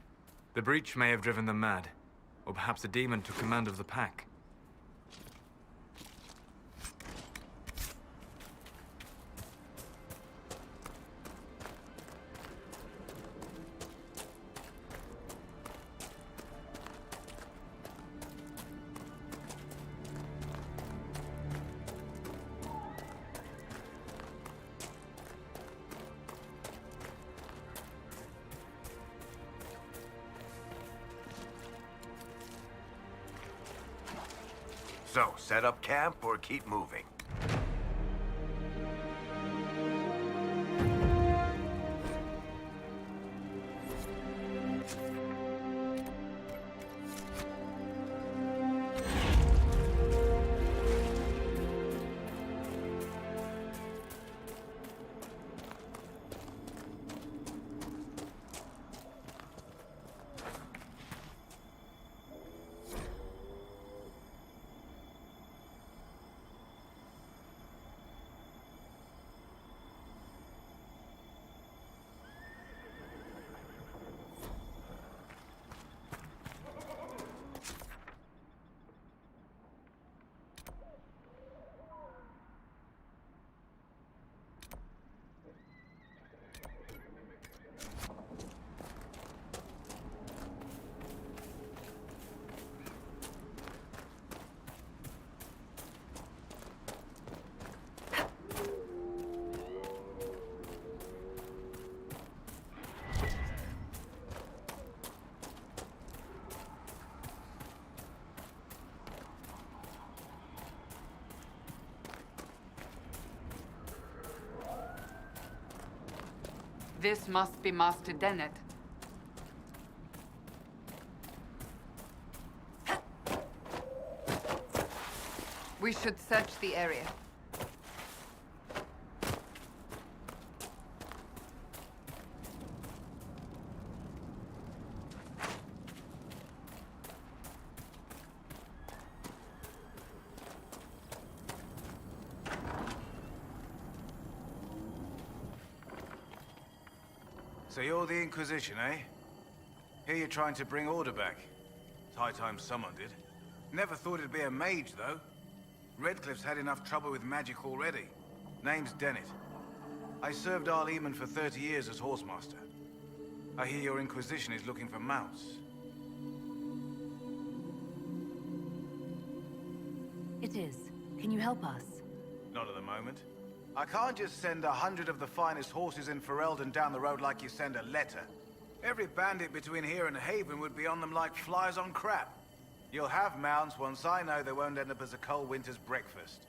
The breach may have driven them mad. Or perhaps a demon took command of the pack. So, set up camp or keep moving? This must be Master Dennett. We should search the area. So you're the Inquisition, eh? Here you're trying to bring order back. It's high time someone did. Never thought it'd be a mage, though. Redcliffe's had enough trouble with magic already. Name's Dennett. I served Arl Eamon for 30 years as horsemaster. I hear your Inquisition is looking for mounts. It is. Can you help us? Not at the moment. I can't just send 100 of the finest horses in Ferelden down the road like you send a letter. Every bandit between here and Haven would be on them like flies on crap. You'll have mounts once I know they won't end up as a cold winter's breakfast.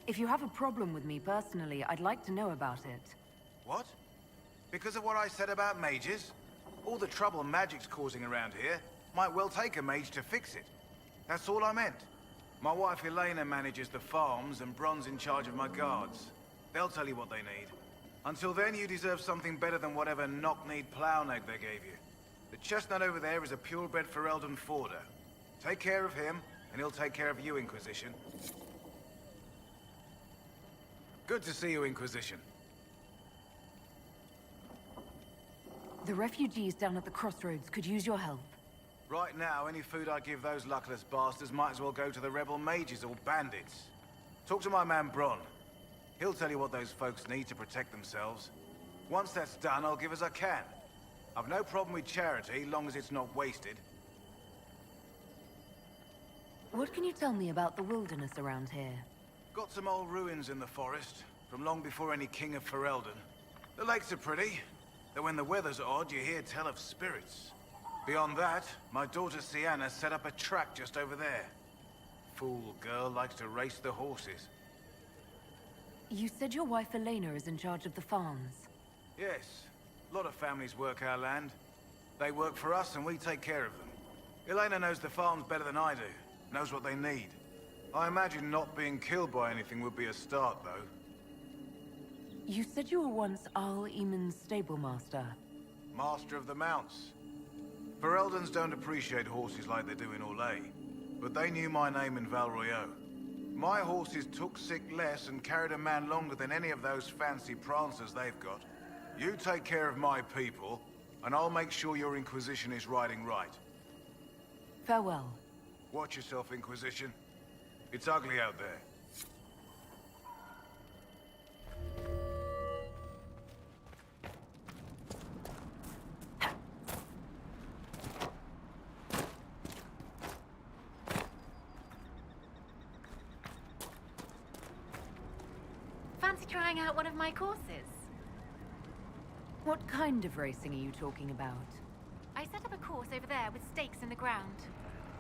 If you have a problem with me personally, I'd like to know about it. What? Because of what I said about mages? All the trouble magic's causing around here might well take a mage to fix it. That's all I meant. My wife Elena manages the farms and Bron's in charge of my guards. They'll tell you what they need. Until then, you deserve something better than whatever knock-kneed plow-neg they gave you. The chestnut over there is a purebred Ferelden forder. Take care of him, and he'll take care of you, Inquisition. Good to see you, Inquisition. The refugees down at the crossroads could use your help. Right now, any food I give those luckless bastards might as well go to the rebel mages or bandits. Talk to my man Bron. He'll tell you what those folks need to protect themselves. Once that's done, I'll give as I can. I've no problem with charity, long as it's not wasted. What can you tell me about the wilderness around here? Got some old ruins in the forest, from long before any king of Ferelden. The lakes are pretty, though when the weather's odd, you hear tell of spirits. Beyond that, my daughter Sienna set up a track just over there. Fool girl likes to race the horses. You said your wife Elena is in charge of the farms. Yes. A lot of families work our land. They work for us and we take care of them. Elena knows the farms better than I do. Knows what they need. I imagine not being killed by anything would be a start, though. You said you were once Arl Eamon's stable master. Master of the mounts. Fereldans don't appreciate horses like they do in Orlais, but they knew my name in Val Royeaux. My horses took sick less and carried a man longer than any of those fancy prancers they've got. You take care of my people, and I'll make sure your Inquisition is riding right. Farewell. Watch yourself, Inquisition. It's ugly out there. Fancy trying out one of my courses? What kind of racing are you talking about? I set up a course over there with stakes in the ground.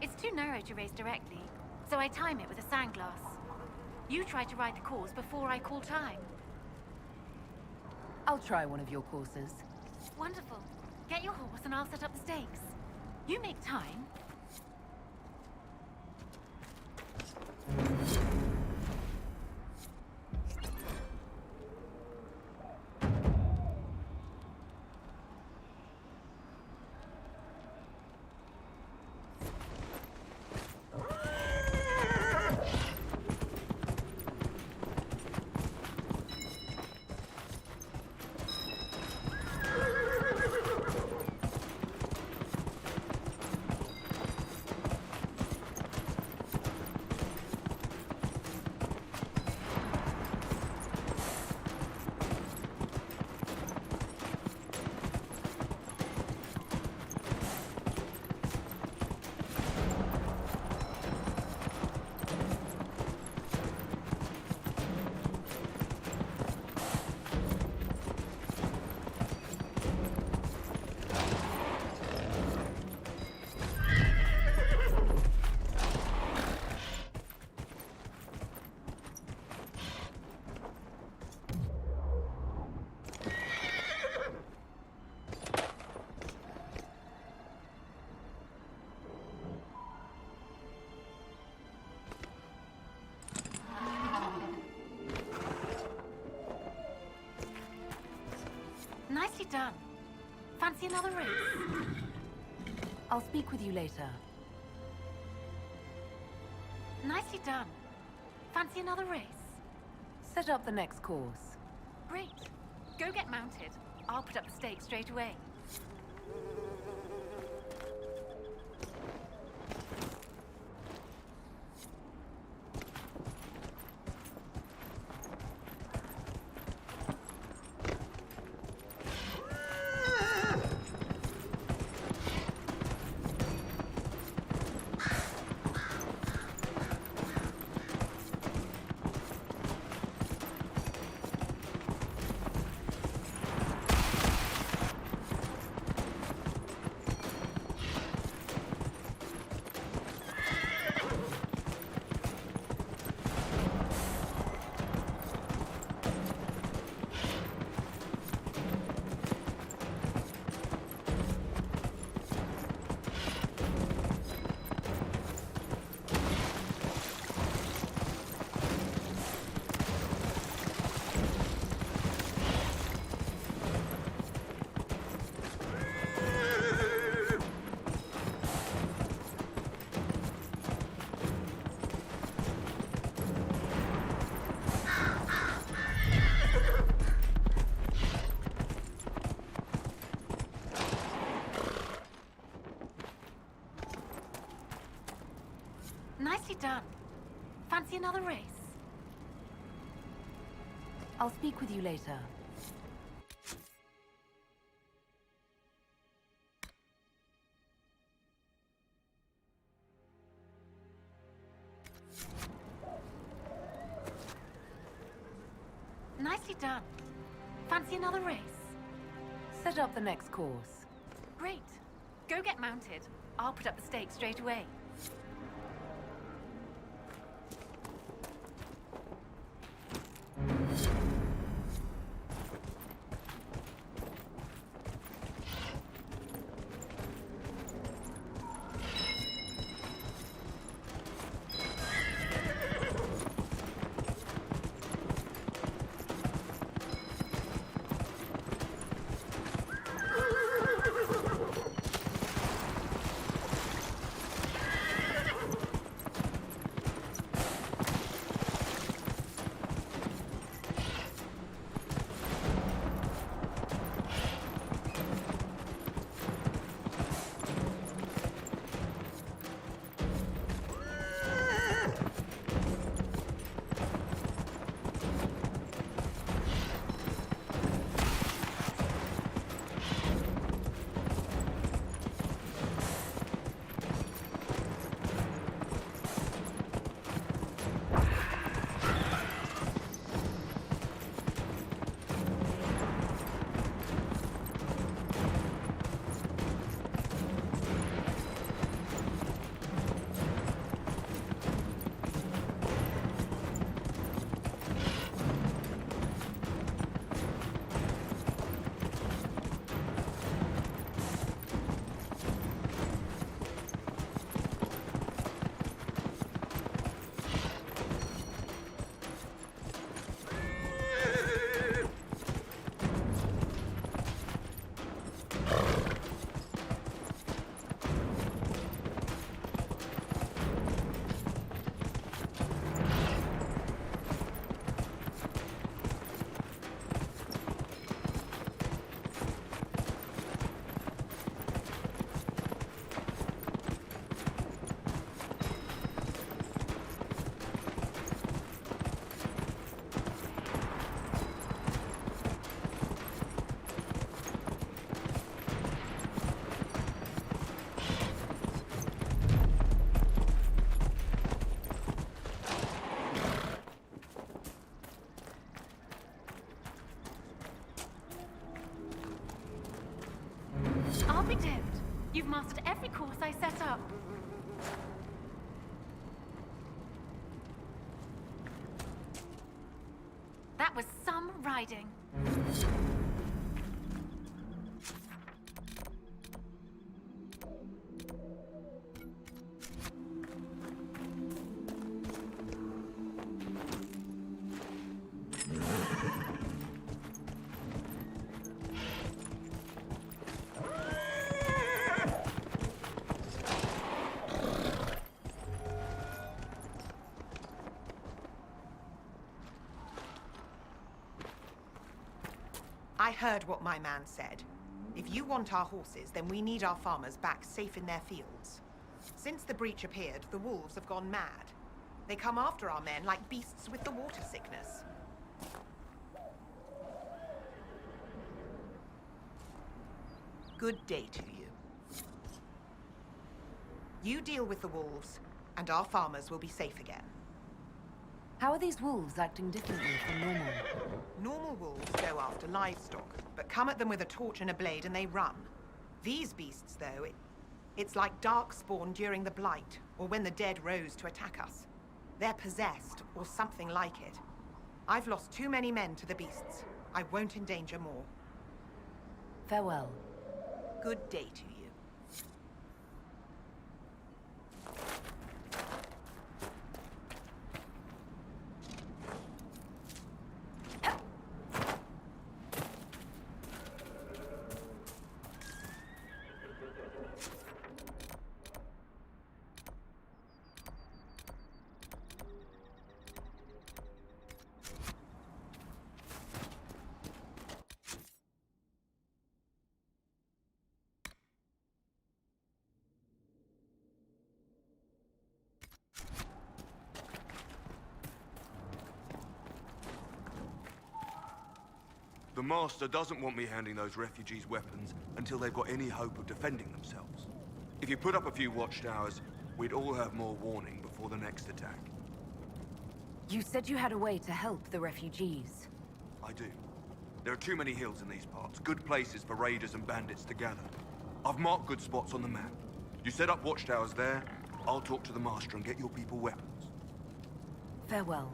It's too narrow to race directly, so I time it with a sandglass. You try to ride the course before I call time. I'll try one of your courses. Wonderful. Get your horse and I'll set up the stakes. You make time. Nicely done. Fancy another race? I'll speak with you later. Nicely done. Fancy another race? Set up the next course. Great. Go get mounted. I'll put up the stakes straight away. Nicely done. Fancy another race? I'll speak with you later. Nicely done. Fancy another race? Set up the next course. Great. Go get mounted. I'll put up the stakes straight away. I'll be damned. You've mastered every course I set up. That was some riding. I heard what my man said. If you want our horses, then we need our farmers back safe in their fields. Since the breach appeared, the wolves have gone mad. They come after our men like beasts with the water sickness. Good day to you. You deal with the wolves, and our farmers will be safe again. How are these wolves acting differently from normal? Normal wolves go after livestock, but come at them with a torch and a blade and they run. These beasts, though, it's like darkspawn during the Blight, or when the dead rose to attack us. They're possessed, or something like it. I've lost too many men to the beasts. I won't endanger more. Farewell. Good day to you. The Master doesn't want me handing those refugees weapons until they've got any hope of defending themselves. If you put up a few watchtowers, we'd all have more warning before the next attack. You said you had a way to help the refugees. I do. There are too many hills in these parts, good places for raiders and bandits to gather. I've marked good spots on the map. You set up watchtowers there, I'll talk to the Master and get your people weapons. Farewell.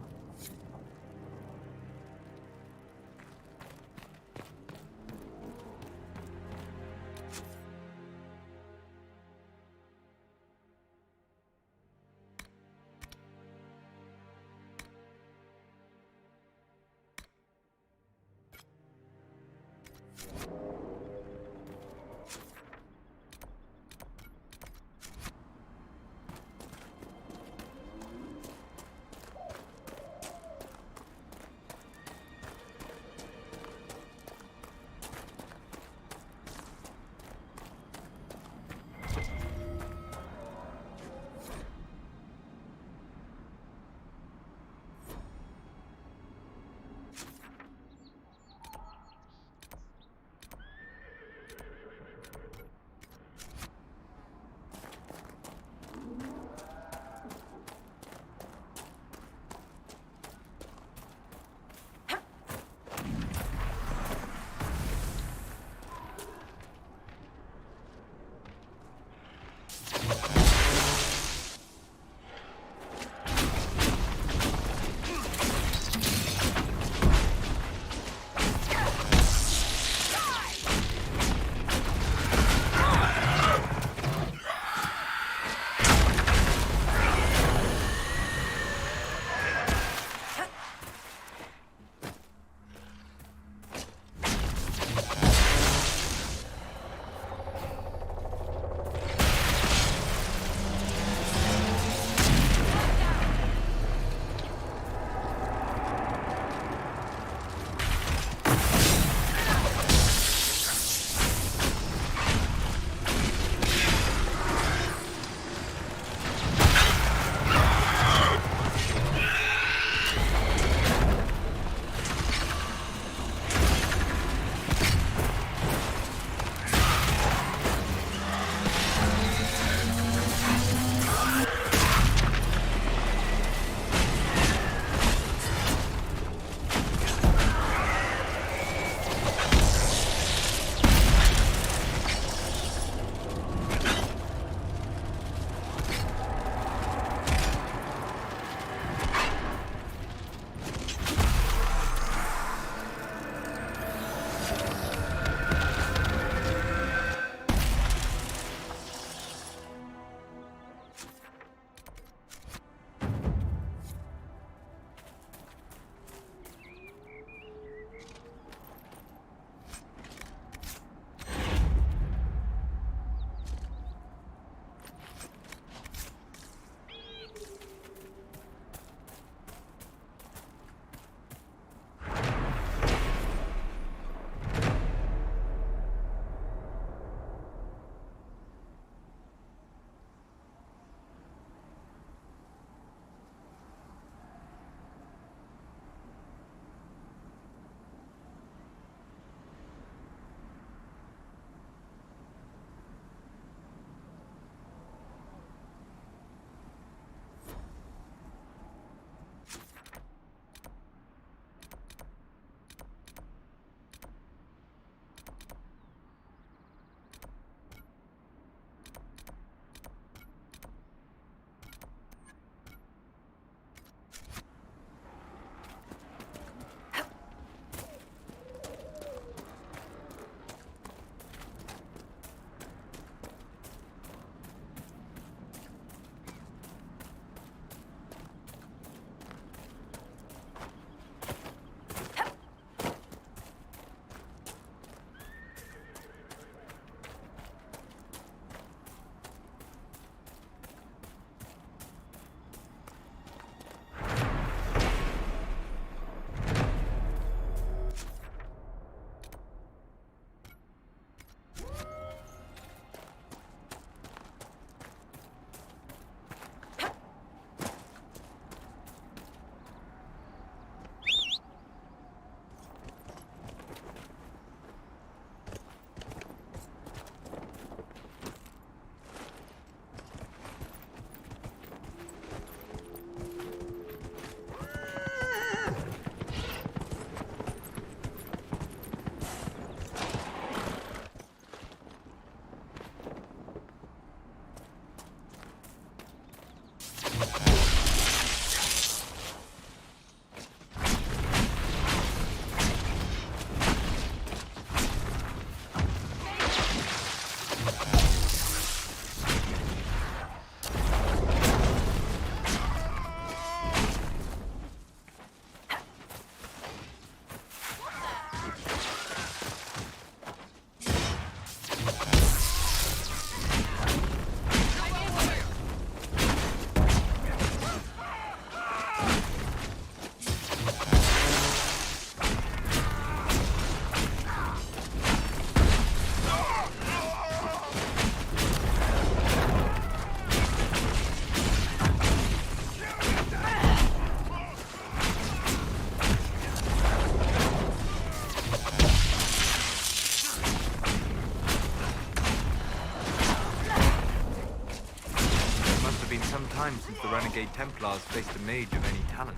time since the renegade Templars faced a mage of any talent.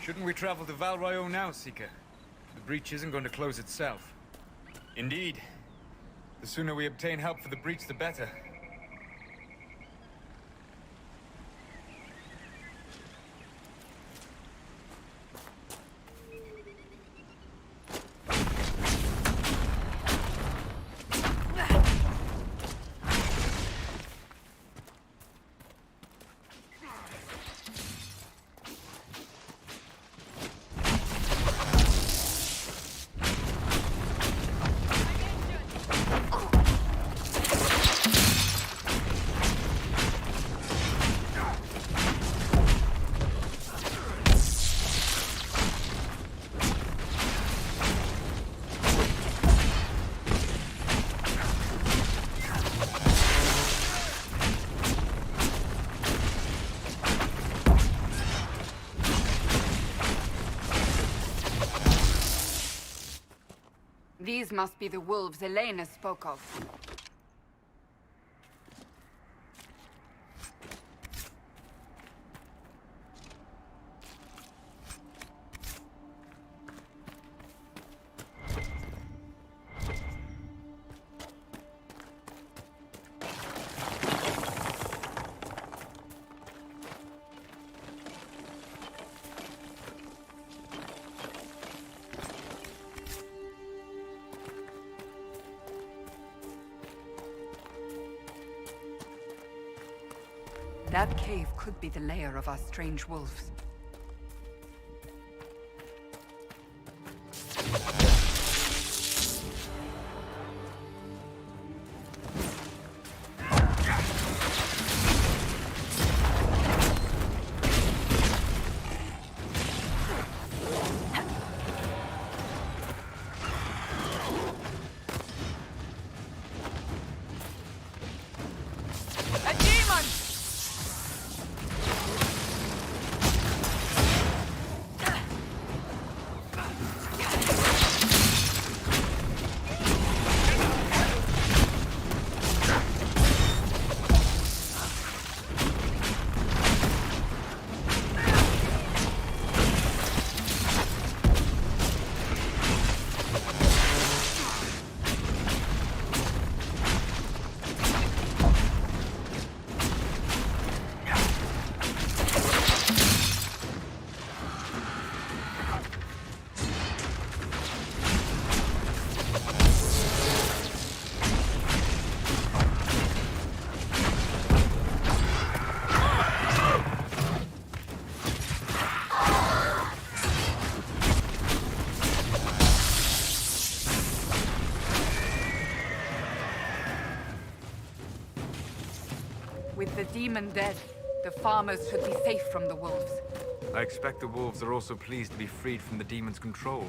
Shouldn't we travel to Val Royeaux now, Seeker? The breach isn't going to close itself. Indeed. The sooner we obtain help for the breach, the better. These must be the wolves Elena spoke of. That cave could be the lair of our strange wolves. With the demon dead, the farmers should be safe from the wolves. I expect the wolves are also pleased to be freed from the demon's control.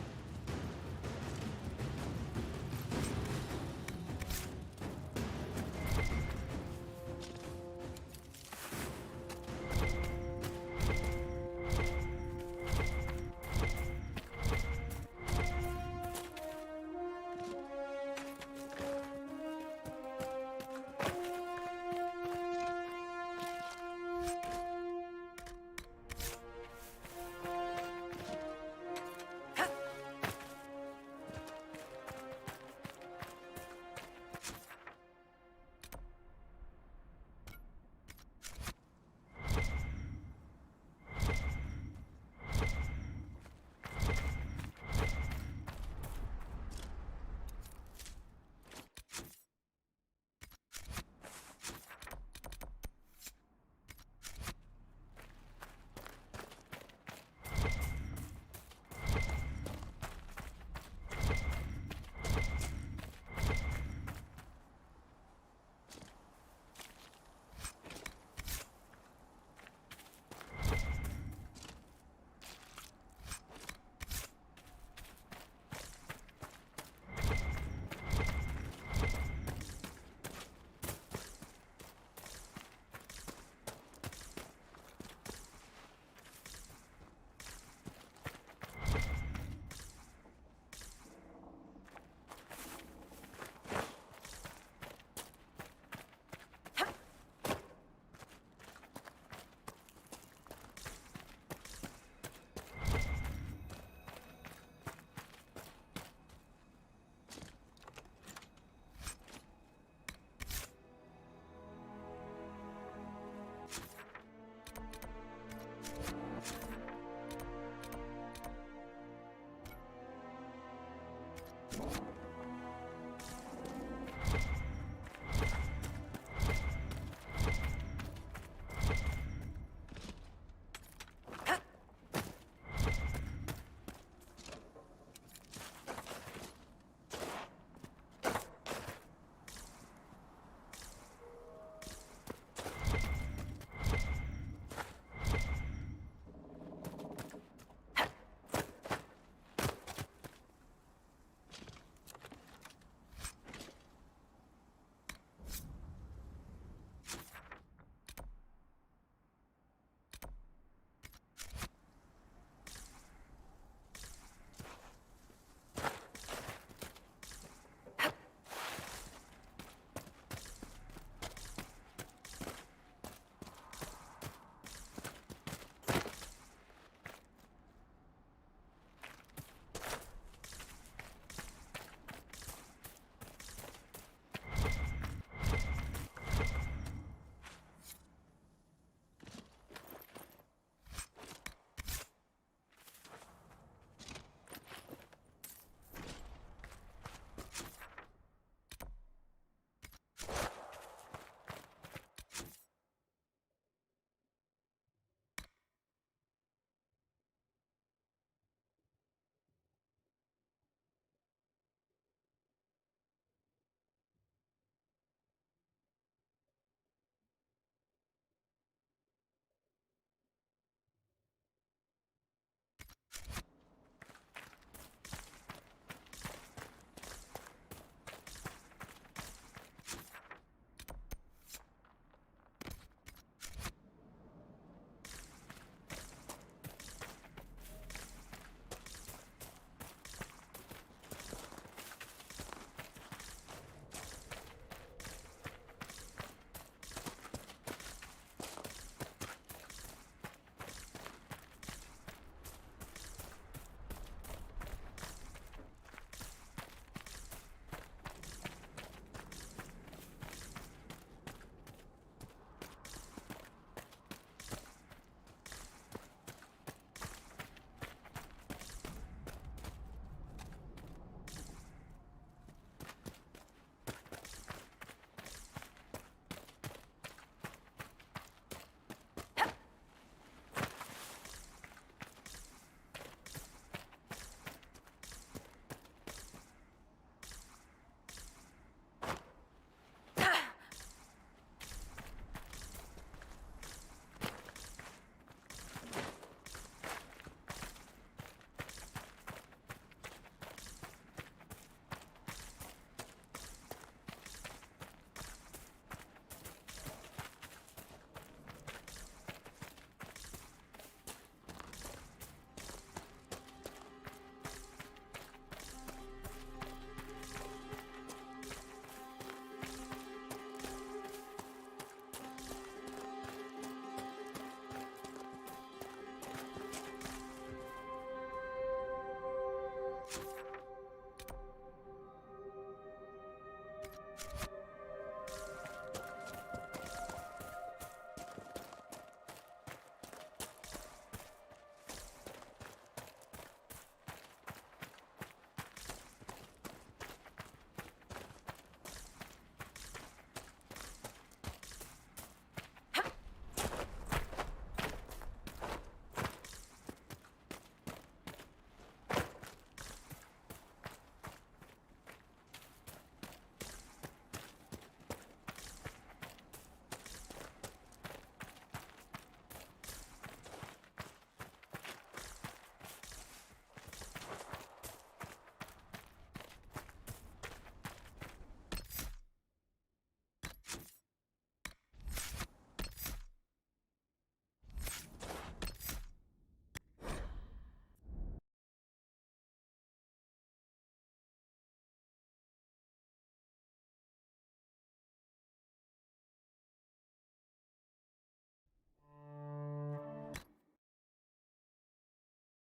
you